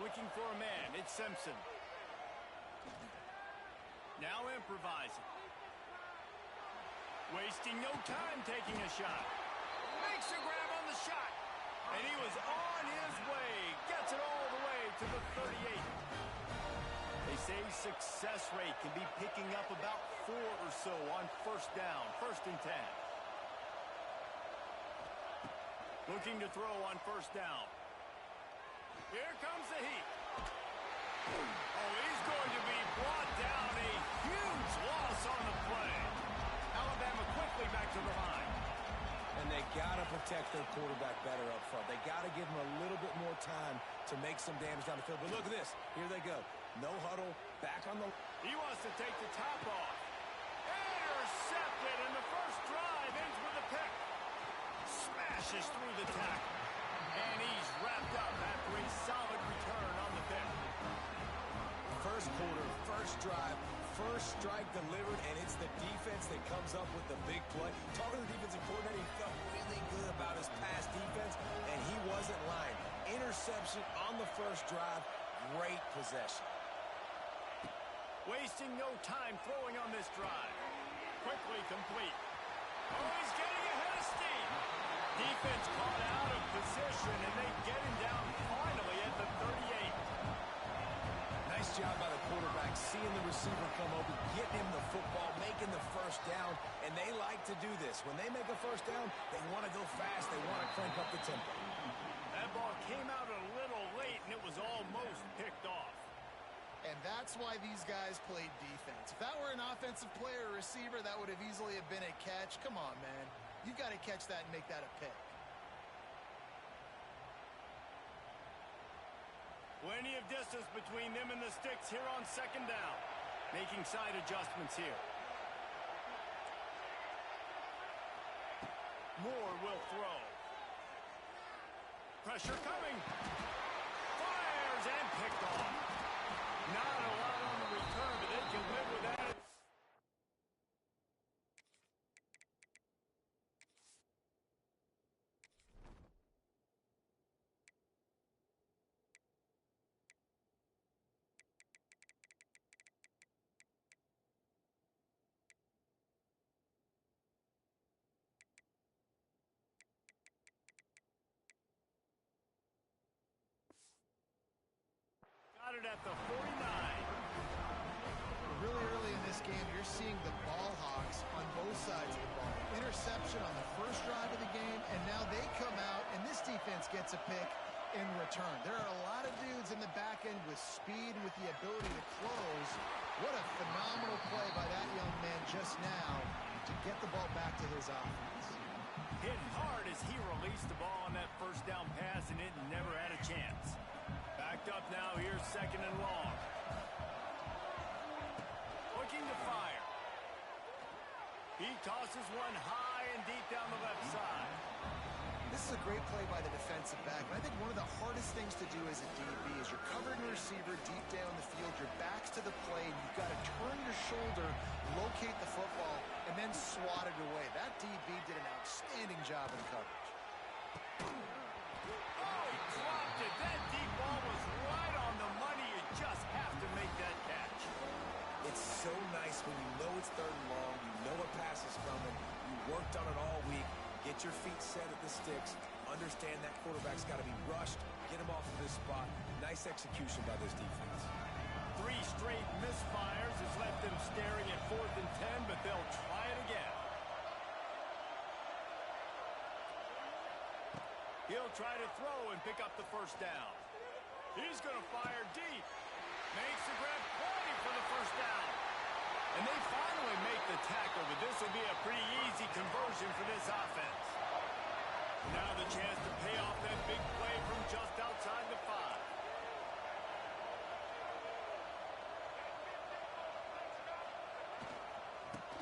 Looking for a man, it's Simpson. Now improvising. Wasting no time taking a shot. Makes a grab on the shot. And he was on his way. Gets it all the way to the 38. They say success rate can be picking up about 4 or so on first down, 1st and 10. Looking to throw on first down. Here comes the heat. Oh, he's going to be brought down. A huge loss on the play. Alabama quickly back to the line. And they got to protect their quarterback better up front. They got to give him a little bit more time to make some damage down the field. But look at this. Here they go. No huddle. Back on the... He wants to take the top off. Intercepted, and the first drive ends with a pick. Smashes through the tackle. And he's wrapped up after a solid return on the pick. First quarter, first drive, first strike delivered, and it's the defense that comes up with the big play. Talking to the defensive coordinator, he felt really good about his pass defense, and he wasn't lying. Interception on the first drive, great possession. Wasting no time throwing on this drive. Quickly complete. Oh, he's getting ahead of steam. Defense caught out of position, and they get him down finally at the 38. Nice job by the quarterback, seeing the receiver come open, getting him the football, making the first down, and they like to do this. When they make a first down, they want to go fast. They want to crank up the tempo. That ball came out a little late, and it was almost picked off. And that's why these guys played defense. If that were an offensive player or receiver, that would have easily have been a catch. Come on, man. You've got to catch that and make that a pick. Plenty of distance between them and the sticks here on 2nd down. Making side adjustments here. Moore will throw. Pressure coming. Fires and picked off. Not a lot on the return, but they can live with that. Got it at the 49. Really early in this game, you're seeing the ball hawks on both sides of the ball. Interception on the first drive of the game, and now they come out, and this defense gets a pick in return. There are a lot of dudes in the back end with speed, with the ability to close. What a phenomenal play by that young man just now to get the ball back to his offense. Hit hard as he released the ball on that first down pass, and it never had a chance. Backed up now, here's 2nd and long. Looking to fire. He tosses one high and deep down the left side. This is a great play by the defensive back. And I think one of the hardest things to do as a DB is you're covering a receiver deep down the field, your back's to the play, and you've got to turn your shoulder, locate the football, and then swat it away. That DB did an outstanding job in coverage. Oh, he dropped it. That deep ball was right on the money. You just have to make that catch. It's so nice when you know it's 3rd and long, you know a pass is coming, you worked on it all week, get your feet set at the sticks, understand that quarterback's got to be rushed, get him off of this spot. Nice execution by this defense. 3 straight misfires has left them staring at 4th and 10, but they'll try it again. He'll try to throw and pick up the 1st down. He's going to fire deep. Makes the grab, pointing for the 1st down. And they finally make the tackle, but this will be a pretty easy conversion for this offense. Now the chance to pay off that big play from just outside the 5.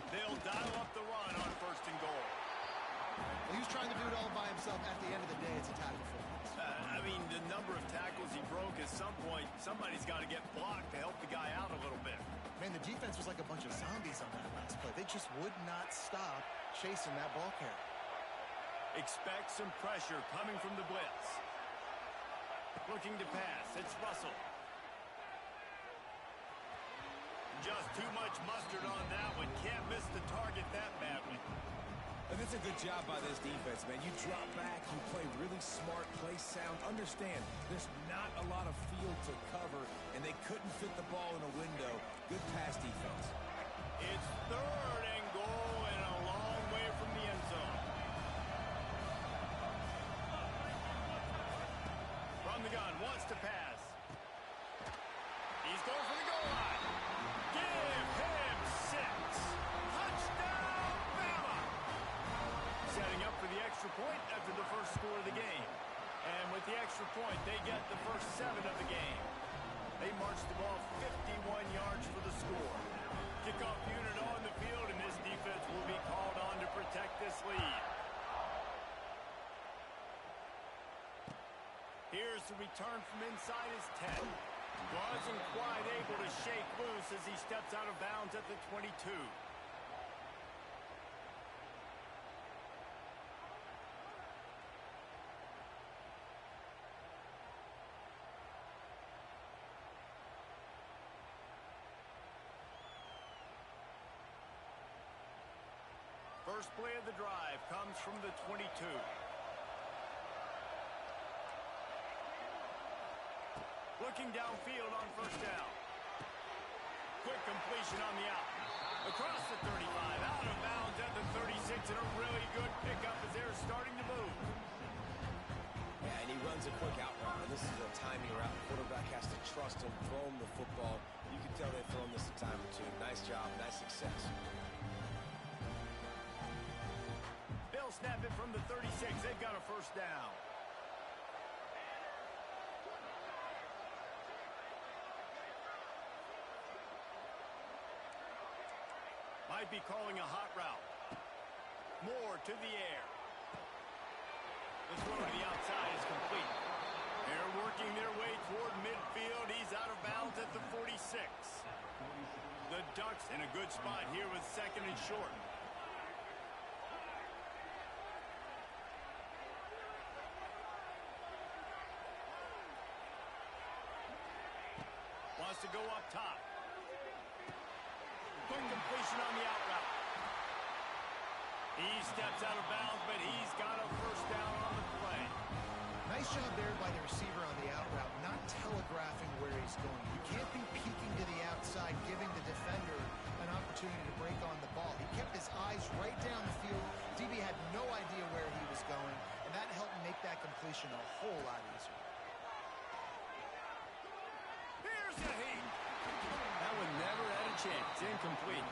They'll dial up the run on 1st and goal. Well, he was trying to do it all by himself. At the end of the day, it's a tackle for him. I mean, the number of tackles he broke, at some point, somebody's got to get blocked to help the guy out a little bit. Man, the defense was like a bunch of zombies on that last play. They just would not stop chasing that ball carrier. Expect some pressure coming from the blitz. Looking to pass. It's Russell. Just too much mustard on that one. Can't miss the target that badly. And it's a good job by this defense, man. You drop back, you play really smart, play sound. Understand, there's not a lot of field to cover, and they couldn't fit the ball in a window. Good pass defense. It's 3rd and goal and a long way from the end zone. From the gun, wants to pass. He's going for the goal line. Give him 6. Touchdown, Bama! Setting up for the extra point after the 1st score of the game. And with the extra point, they get the first 7 of the game. They march the ball 51 yards for the score. Kickoff unit on the field, and this defense will be called on to protect this lead. Here's the return from inside his 10. Wasn't quite able to shake loose as he steps out of bounds at the 22. First play of the drive comes from the 22. Looking downfield on 1st down. Quick completion on the out. Across the 35, out of bounds at the 36, and a really good pickup as they're starting to move. Yeah, and he runs a quick out route. This is a timing route. The quarterback has to trust him, throw him the football. You can tell they've thrown this a time or two. Nice job, nice success. They'll snap it from the 36. They've got a 1st down. Might be calling a hot route. More to the air. The throw to the outside is complete. They're working their way toward midfield. He's out of bounds at the 46. The Ducks in a good spot here with 2nd and short. Wants to go up top. Quick completion on the out route. He steps out of bounds, but he's got a 1st down on the play. Nice job there by the receiver on the out route, not telegraphing where he's going. You can't be peeking to the outside, giving the defender an opportunity to break on the ball. He kept his eyes right down the field. DB had no idea where he was going, and that helped make that completion a whole lot easier. Here's a heat. That one never had a chance. Incomplete.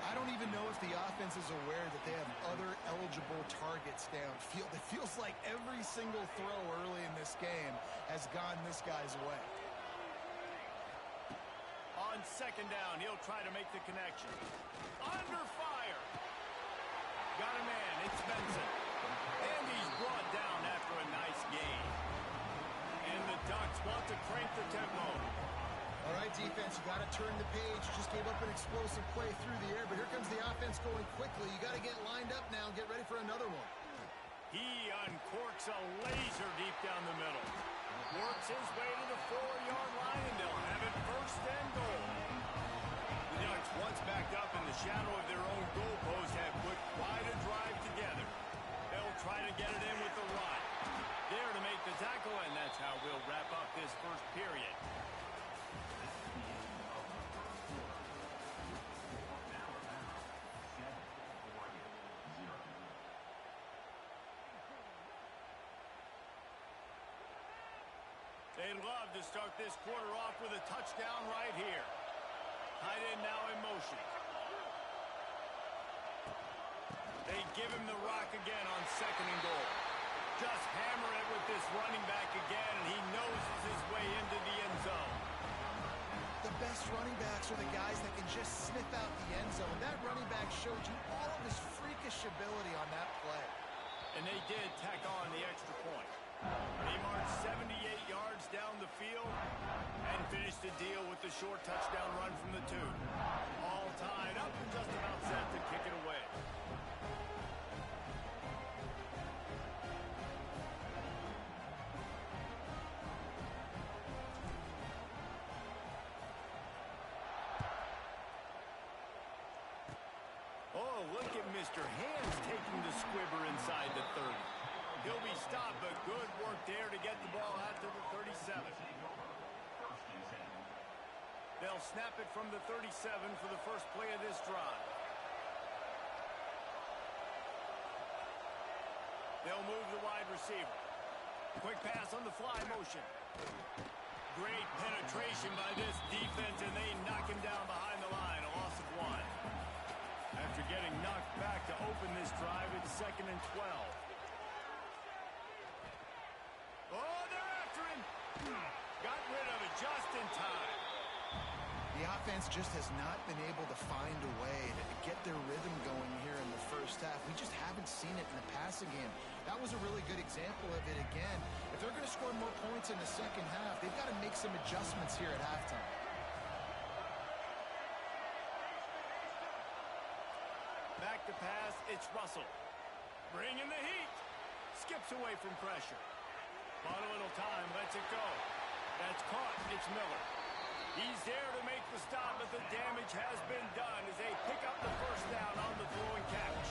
I don't even know if the offense is aware that they have other eligible targets downfield. It feels like every single throw early in this game has gone this guy's way. On 2nd down, he'll try to make the connection. Under fire. Got a man. It's Benson. And he's brought down got to turn the page. You just gave up an explosive play through the air, but here comes the offense going quickly. You got to get lined up now and get ready for another one. He uncorks a laser deep down the middle. Works his way to the 4-yard line, and they'll have it first and goal. The Ducks, once backed up in the shadow of their own goalpost, have put quite a drive together. They'll try to get it in with the run. There to make the tackle, and that's how we'll wrap up this first period. They'd love to start this quarter off with a touchdown right here. Tight end now in motion. They give him the rock again on second and goal. Just hammer it with this running back again, and he noses his way into the end zone. The best running backs are the guys that can just sniff out the end zone. That running back showed you all of his freakish ability on that play. And they did tack on the extra point. He marched 78 yards down the field and finished the deal with the short touchdown run from the 2. All tied up and just about set to kick it away. Oh, look at Mr. Hands taking the squibber inside the 30. He'll be stopped, but good work there to get the ball out to the 37. They'll snap it from the 37 for the first play of this drive. They'll move the wide receiver. Quick pass on the fly motion. Great penetration by this defense, and they knock him down behind the line. A loss of 1. After getting knocked back to open this drive, it's 2nd and 12. Oh, they're after him. Got rid of it just in time. The offense just has not been able to find a way to get their rhythm going here in the first half. We just haven't seen it in the passing game. That was a really good example of it again. If they're going to score more points in the second half, they've got to make some adjustments here at halftime. Back to pass, it's Russell. Bringing the heat. Skips away from pressure. Bought a little time, lets it go. That's caught, it's Miller. He's there to make the stop, but the damage has been done as they pick up the first down on the throwing catch.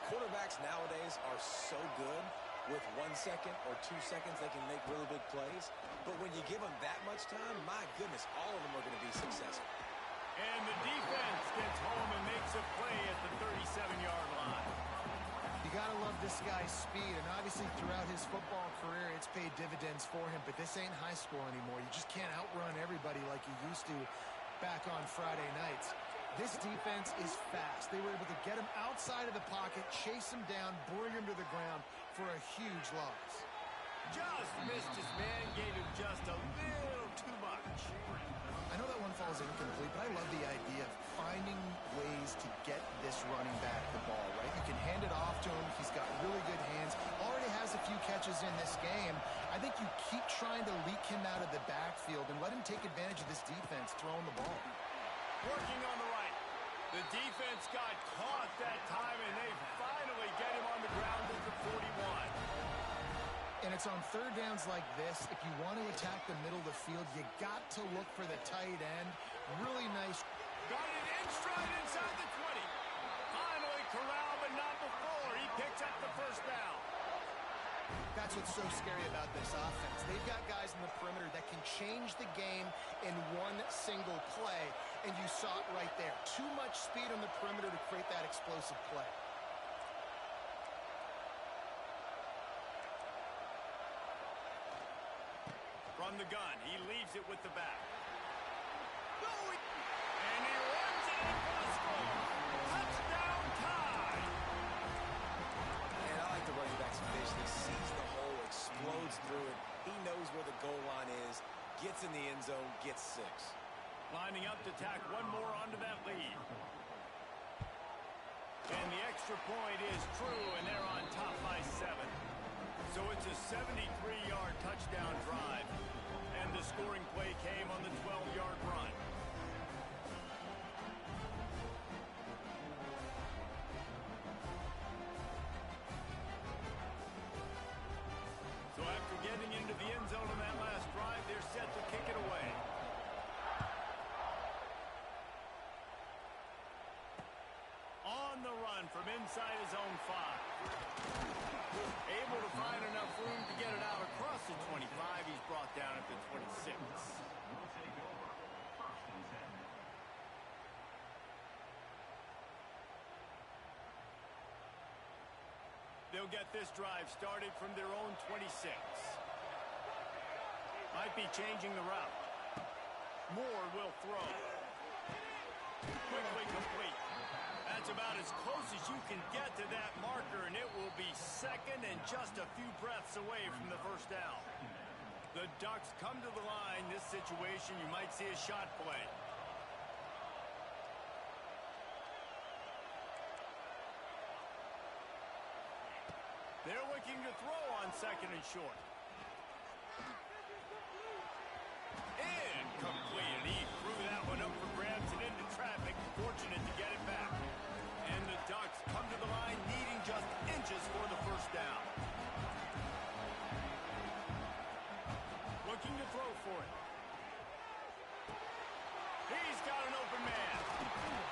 Quarterbacks nowadays are so good. With 1 second or 2 seconds, they can make really big plays. But when you give them that much time, my goodness, all of them are going to be successful. And the defense gets home and makes a play at the 37-yard line. You got to love this guy's speed, and obviously throughout his football career, it's paid dividends for him, but this ain't high school anymore. You just can't outrun everybody like you used to back on Friday nights. This defense is fast. They were able to get him outside of the pocket, chase him down, bring him to the ground for a huge loss. Just missed his man, gave him just a little too much. I know that one falls incomplete, but I love the idea of finding ways to get this running back the ball, right? You can hand it off to him. He's got really good hands. Already has a few catches in this game. I think you keep trying to leak him out of the backfield and let him take advantage of this defense throwing the ball. Working on the right. The defense got caught that time, and they finally get him on the ground at the 41. And it's on third downs like this. If you want to attack the middle of the field, you got to look for the tight end. Really nice. Got it in stride inside the 20. Finally corralled, but not before. He picks up the first down. That's what's so scary about this offense. They've got guys in the perimeter that can change the game in one single play, and you saw it right there. Too much speed on the perimeter to create that explosive play. From the gun, he leaves it with the back. And he runs it in for the score. Touchdown tie. And I like the running back's vision. He sees the hole, explodes through it. He knows where the goal line is, gets in the end zone, gets 6. Lining up to tack one more onto that lead. And the extra point is true, and they're on top by 7. So it's a 73-yard touchdown drive. And the score scoring play came on the 12-yard run. So after getting into the end zone on that last drive, they're set to kick it away. On the run from inside his own 5. Able to find enough room to get it out across the 25. He's brought down at the 26. They'll get this drive started from their own 26. Might be changing the route. Moore will throw. Quickly complete. That's about as close as you can get to that marker, and it will be second and just a few breaths away from the first down. The Ducks come to the line. This situation, you might see a shot play. They're looking to throw on second and short. Incomplete. He threw that one up for grabs and into traffic. Fortunate to get it back. And the Ducks come to the line needing just inches for the first down. Looking to throw for it. He's got an open man.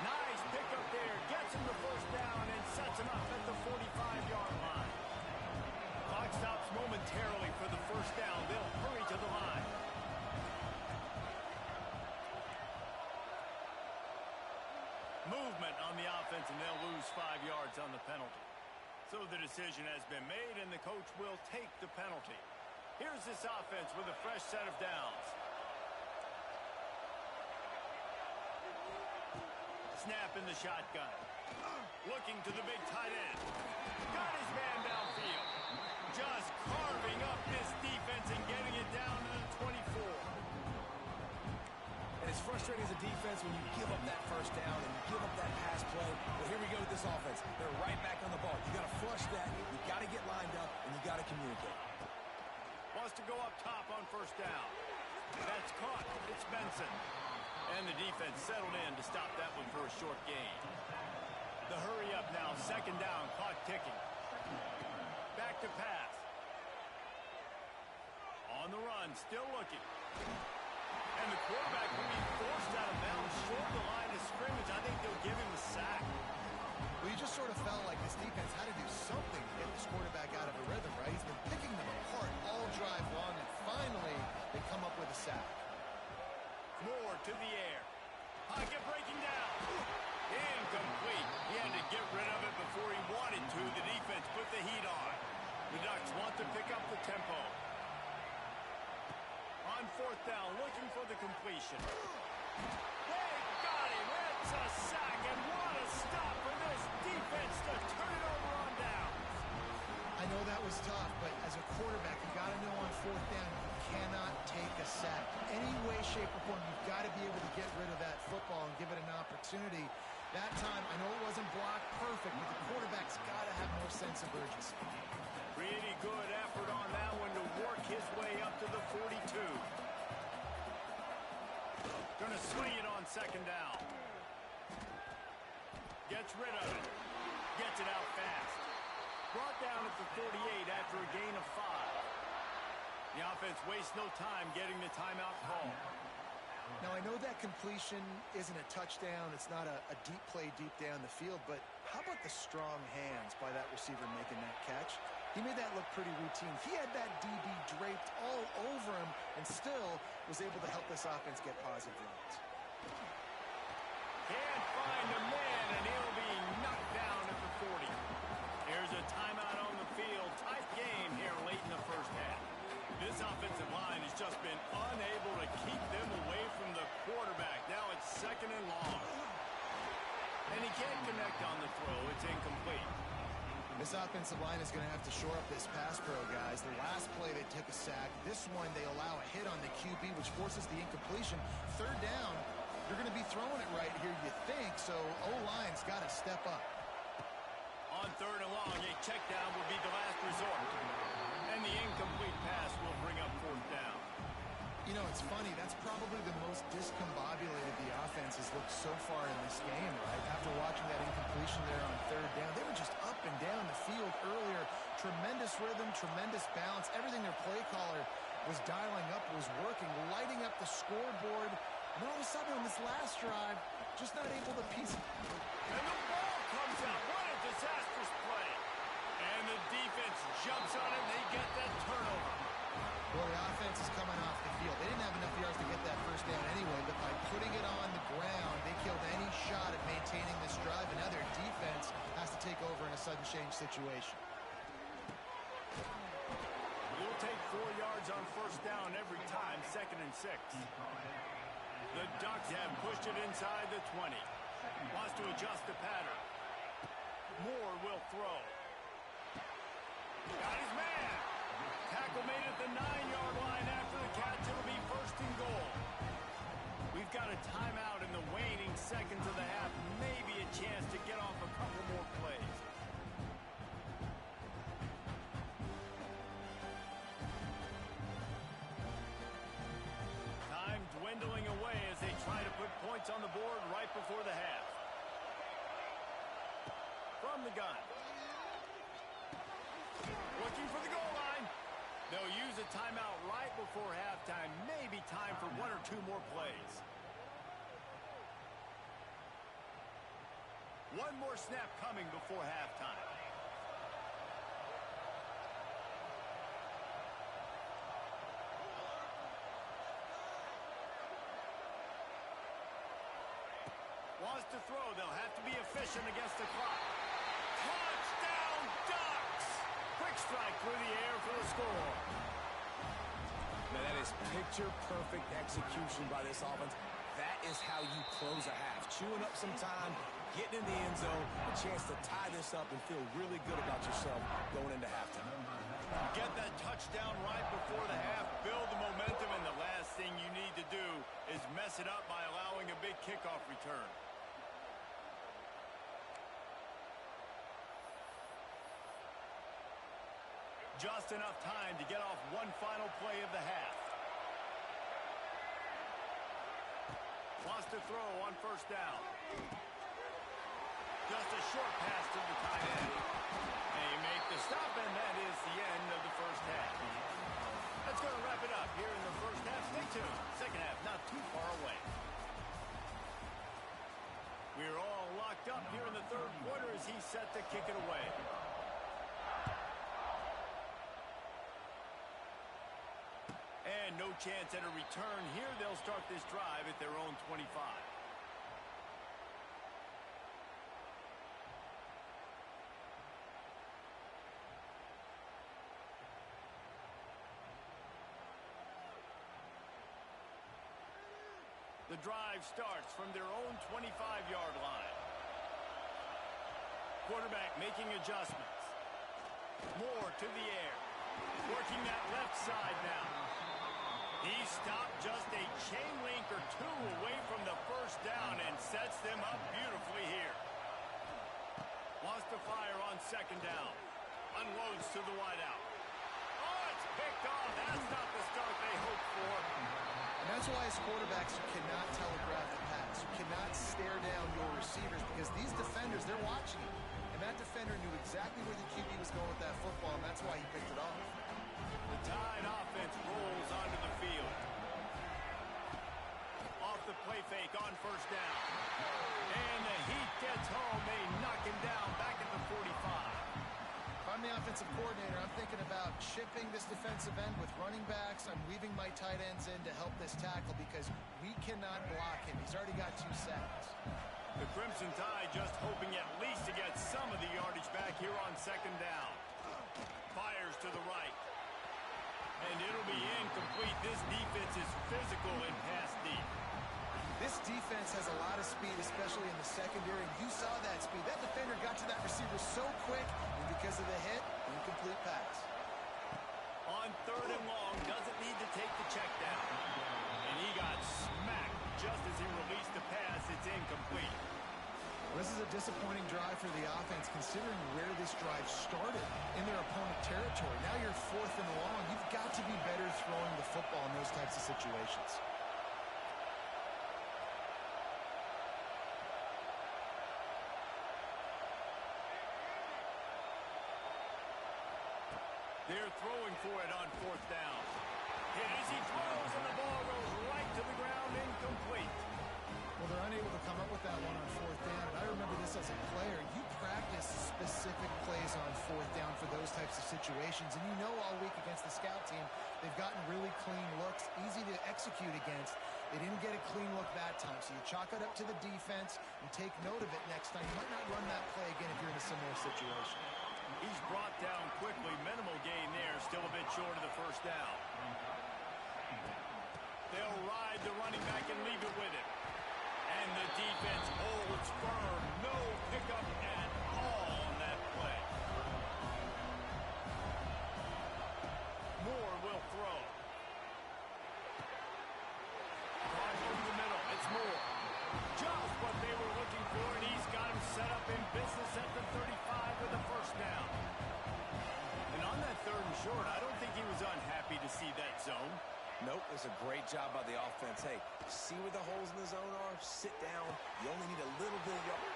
Nice pickup there. Gets him the first down and sets him up at the 45-yard line. Clock stops momentarily for the first down. They'll hurry to the line. Movement on the offense, and they'll lose 5 yards on the penalty. So the decision has been made, and the coach will take the penalty. Here's this offense with a fresh set of downs. Snap in the shotgun. Looking to the big tight end. Got his man downfield. Just carving up this defense and getting it down to the 24. And it's frustrating as a defense when you give up that first down and you give up that pass play. But here we go with this offense. They're right back on the ball. You got to flush that. You got to get lined up, and you got to communicate. Wants to go up top on first down. That's caught. It's Benson. And the defense settled in to stop that one for a short gain. The hurry up now. Second down. Clock ticking. Back to pass. On the run. Still looking. And the quarterback will be forced out of bounds short the line of scrimmage. I think they'll give him a sack. Well, you just sort of felt like this defense had to do something to get this quarterback out of a rhythm, right? He's been picking them apart all drive long, and finally they come up with a sack. Moore to the air. Pocket breaking down. Incomplete. He had to get rid of it before he wanted to. The defense put the heat on. The Ducks want to pick up the tempo. On fourth down, looking for the completion. They got him. It's a sack, and what a stop for this defense to turn it over on down. I know that was tough, but as a quarterback, you got to know on fourth down, you cannot take a sack. Any way, shape, or form, you've got to be able to get rid of that football and give it an opportunity. That time, I know it wasn't blocked perfect, but the quarterback's got to have more sense of urgency. Pretty good effort on that one to work his way up to the 42. Gonna swing it on second down. Gets rid of it. Gets it out fast. Brought down at the 38 after a gain of 5. The offense wastes no time getting the timeout call. Now, I know that completion isn't a touchdown. It's not a deep play deep down the field, but how about the strong hands by that receiver making that catch? He made that look pretty routine. He had that DB draped all over him and still was able to help this offense get positive yards. Can't find a man, and he'll be knocked down at the 40. Here's a timeout on the field. Tight game here late in the first half. This offensive line has just been unable to keep them away from the quarterback. Now it's second and long. And he can't connect on the throw. It's incomplete. This offensive line is going to have to shore up this pass pro, guys. The last play they took a sack. This one they allow a hit on the QB, which forces the incompletion. Third down, you're going to be throwing it right here, you think, so O-line's got to step up. On third and long, a check down will be the last resort. And the incomplete pass will bring up fourth down. You know, it's funny. That's probably the most discombobulated the offense has looked so far in this game, right? After watching that incompletion there on third down, they were just up and down the field earlier. Tremendous rhythm, tremendous balance. Everything their play caller was dialing up was working, lighting up the scoreboard. And all of a sudden on this last drive, just not able to piece it. And the ball comes out. What a disastrous play. And the defense jumps on it, and they get that turnover. Well, the offense is coming off the field. They didn't have enough yards to get that first down anyway, but by putting it on the ground, they killed any shot at maintaining this drive, and now their defense has to take over in a sudden change situation. We'll take 4 yards on first down every time, 2nd and 6. The Ducks have pushed it inside the 20. Wants to adjust the pattern. Moore will throw. Got his man. Tackle made at the 9-yard line after the catch. It'll be 1st and goal. We've got a timeout in the waning seconds of the half. Maybe a chance to get off a couple more plays. Time dwindling away as they try to put points on the board right before the half. From the gun. Looking for the goal line. They'll use a timeout right before halftime. Maybe time for 1 or 2 more plays. One more snap coming before halftime. Wants to throw. They'll have to be efficient against the clock. Touchdown, Ducks! Quick strike through the air for the score. Man, that is picture-perfect execution by this offense. That is how you close a half. Chewing up some time, getting in the end zone, a chance to tie this up and feel really good about yourself going into halftime. Get that touchdown right before the half, build the momentum, and the last thing you need to do is mess it up by allowing a big kickoff return. Just enough time to get off one final play of the half. Wants to throw on first down. Just a short pass to the tight end. They make the stop, and that is the end of the first half. That's going to wrap it up here in the first half. Stay tuned. Second half not too far away. We're all locked up here in the third quarter as he's set to kick it away. And no chance at a return here. They'll start this drive at their own 25. The drive starts from their own 25-yard line. Quarterback making adjustments. Moore to the air. Working that left side now. He stopped just a chain link or 2 away from the first down and sets them up beautifully here. Wants to fire on second down. Unloads to the wideout. Oh, it's picked off. That's not the start they hoped for. And that's why as quarterbacks you cannot telegraph the pass. You cannot stare down your receivers because these defenders, they're watching you. And that defender knew exactly where the QB was going with that football, and that's why he picked it off. The Tide offense rolls onto the field. Off the play fake on first down. And the heat gets home. They knock him down back at the 45. If I'm the offensive coordinator, I'm thinking about chipping this defensive end with running backs. I'm weaving my tight ends in to help this tackle because we cannot block him. He's already got 2 sacks. The Crimson Tide just hoping at least to get some of the yardage back here on second down. Fires to the right. And it'll be incomplete. This defense is physical and pass deep. This defense has a lot of speed, especially in the secondary. You saw that speed. That defender got to that receiver so quick, and because of the hit, incomplete pass. On third and long, doesn't need to take the check down. And he got smacked just as he released the pass. It's incomplete. This is a disappointing drive for the offense, considering where this drive started in their opponent territory. Now you're 4th and long. You've got to be better throwing the football in those types of situations. situations. They're throwing for it on fourth down. Hit as he throws, and the ball goes right to the ground, incomplete. Well, they're unable to come up with that one on fourth down. And I remember this as a player. You practice specific plays on fourth down for those types of situations. And you know all week against the scout team, they've gotten really clean looks, easy to execute against. They didn't get a clean look that time. So you chalk it up to the defense and take note of it next time. You might not run that play again if you're in a similar situation. He's brought down quickly. Minimal gain there. Still a bit short of the first down. They'll ride the running back and leave it with him. And the defense holds firm. No pickup at all on that play. Moore will throw. Caught over the middle. It's Moore. Just what they were looking for, and he's got him set up in business at the 35 with a first down. And on that third and short, I don't think he was unhappy to see that zone. Nope, it's a great job by the offense. Hey, see where the holes in the zone are? Sit down. You only need a little bit of yard.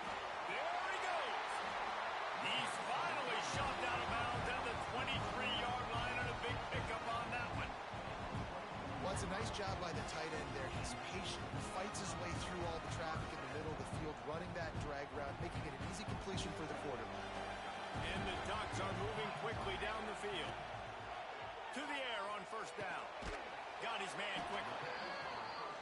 There he goes. He's finally shoved out of bounds at the 23-yard line, and a big pickup on that one. Well, it's a nice job by the tight end there. He's patient. He fights his way through all the traffic in the middle of the field, running that drag route, making it an easy completion for the quarterback. And the Ducks are moving quickly down the field. To the air on first down. Got his man quickly.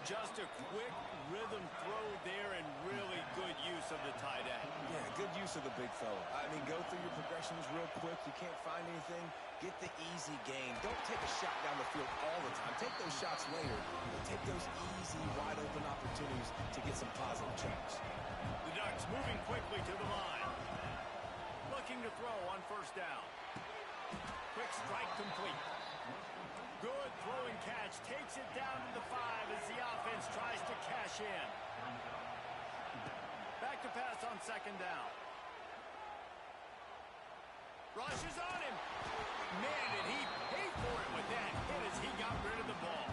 Just a quick rhythm throw there, and really good use of the tight end. Yeah, good use of the big fella. I mean, go through your progressions real quick. You can't find anything. Get the easy gain. Don't take a shot down the field all the time. Take those shots later, but take those easy, wide-open opportunities to get some positive chunks. The Ducks moving quickly to the line. Looking to throw on first down. Quick strike complete. Good throwing catch. Takes it down to the 5 as the offense tries to cash in. Back to pass on second down. Rushes on him. Man, did he pay for it with that hit as he got rid of the ball.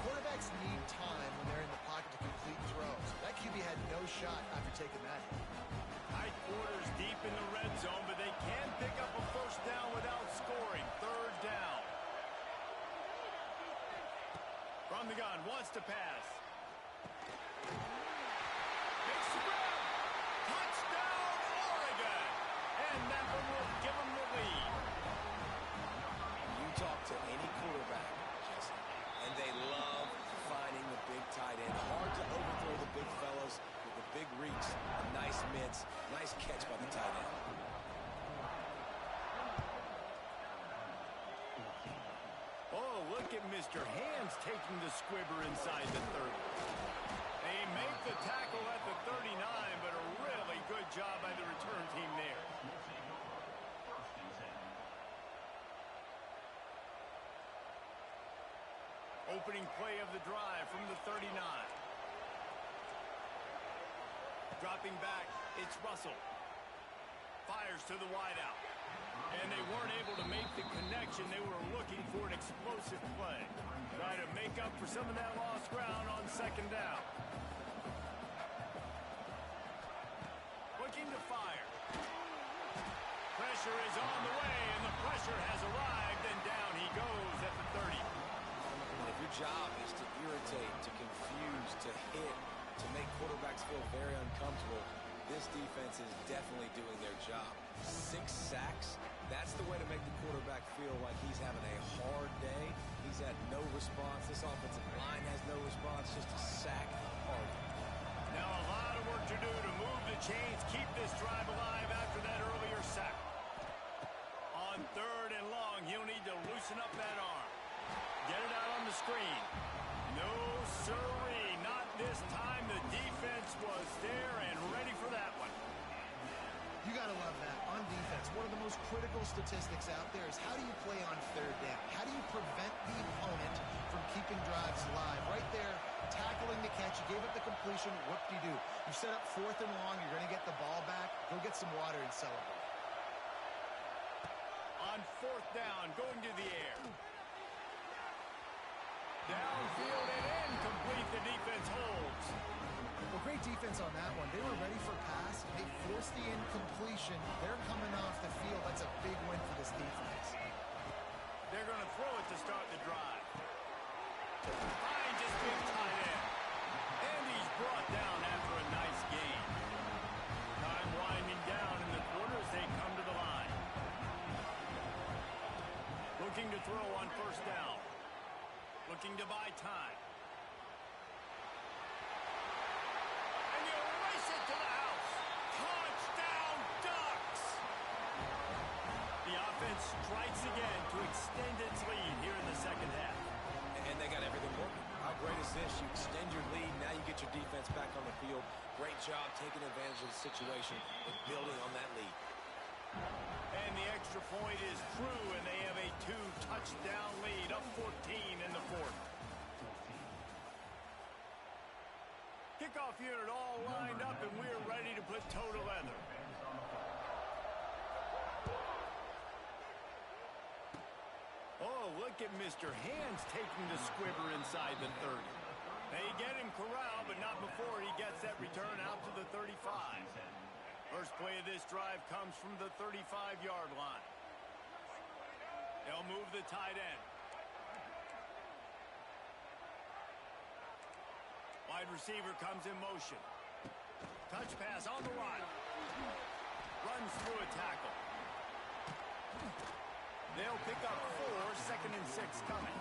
Quarterbacks need time when they're in the pocket to complete throws. That QB had no shot after taking that hit. Tight quarters deep in the red zone, but they can pick up a first down without scoring. Third down. From the gun, wants to pass. Makes the grab. Touchdown, Oregon. And that one will give them the lead. You talk to any quarterback, Jesse, and they love finding the big tight end. Hard to overthrow the big fellas with the big reach, a nice mitts, nice catch by the tight end. Oh, look at Mr. Hands taking the squibber inside the 30. They make the tackle at the 39, but a really good job by the return team there. Opening play of the drive from the 39. Dropping back, it's Russell. Fires to the wideout. And they weren't able to make the connection. They were looking for an explosive play. Try to make up for some of that lost ground on second down. Looking to fire. Pressure is on the way, and the pressure has arrived, and down he goes at the 30. And if your job is to irritate, to confuse, to hit, to make quarterbacks feel very uncomfortable, this defense is definitely doing their job. 6 sacks, that's the way to make the quarterback feel like he's having a hard day. He's had no response. This offensive line has no response, just a sack party. Now a lot of work to do to move the chains, keep this drive alive after that earlier sack. On third and long, he'll need to loosen up that arm. Get it out on the screen. No sirree, not this time. The defense was there and ready for that one. You got to love that. On defense, one of the most critical statistics out there is how do you play on third down? How do you prevent the opponent from keeping drives alive? Right there, tackling the catch. You gave up the completion. What do? You set up fourth and long. You're going to get the ball back. Go get some water and celebrate. On fourth down, going to the air. Downfield defense holds. Well, great defense on that one. They were ready for pass. They forced the incompletion. They're coming off the field. That's a big win for this defense. They're going to throw it to start the drive. Finds his big tight end. And he's brought down after a nice gain. Time winding down in the quarter as they come to the line. Looking to throw on first down. Looking to buy time. And you race it to the house. Touchdown, Ducks! The offense strikes again to extend its lead here in the second half. And they got everything working. How great is this? You extend your lead, now you get your defense back on the field. Great job taking advantage of the situation and building on that lead. And the extra point is true, and they have a 2-touchdown lead, up 14 in the fourth. Kickoff unit all lined up, and we're ready to put toe to leather. Oh, look at Mr. Hands taking the squibber inside the 30. They get him corralled, but not before he gets that return out to the 35. First play of this drive comes from the 35-yard line. They'll move the tight end. Wide receiver comes in motion. Touch pass on the line. Runs through a tackle. They'll pick up 4, 2nd and 6 coming.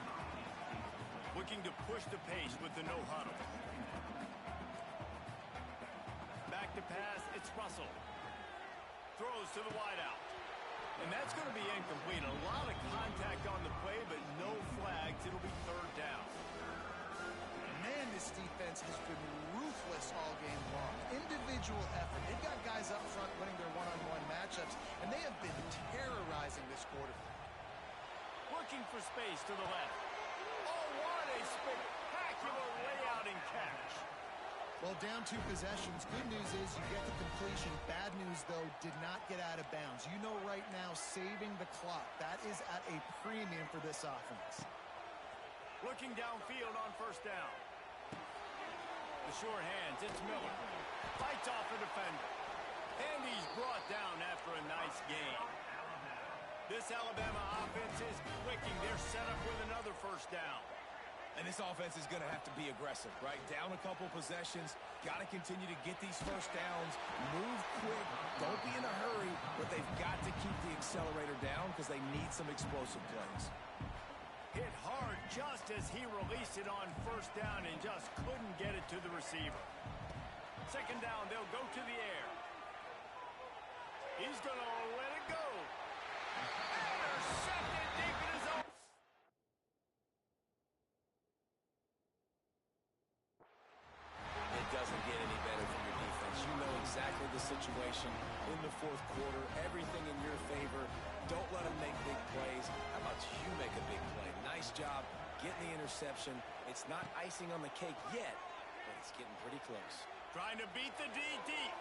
Looking to push the pace with the no huddle. Back to pass, it's Russell. Throws to the wideout. And that's going to be incomplete. A lot of contact on the play, but no flags. It'll be third down. Man, this defense has been ruthless all game long. Individual effort. They've got guys up front winning their one-on-one matchups, and they have been terrorizing this quarter. Looking for space to the left. Oh, what a spectacular layout and catch. Well, down 2 possessions. Good news is you get the completion. Bad news, though, did not get out of bounds. You know right now, saving the clock. That is at a premium for this offense. Looking downfield on first down. The short hands, it's Miller. Fights off a defender. And he's brought down after a nice gain. This Alabama offense is clicking. They're set up with another first down. And this offense is going to have to be aggressive, right? Down a couple possessions. Got to continue to get these first downs. Move quick. Don't be in a hurry. But they've got to keep the accelerator down because they need some explosive plays. Hit hard just as he released it on first down and just couldn't get it to the receiver. Second down, they'll go to the air. He's going to let it go. Intercepted deep in his own. It doesn't get any better from your defense. You know exactly the situation in the fourth quarter. Everything in your favor. Don't let them make big plays. How about you make a big play? Nice job getting the interception. It's not icing on the cake yet, but it's getting pretty close. Trying to beat the D deep.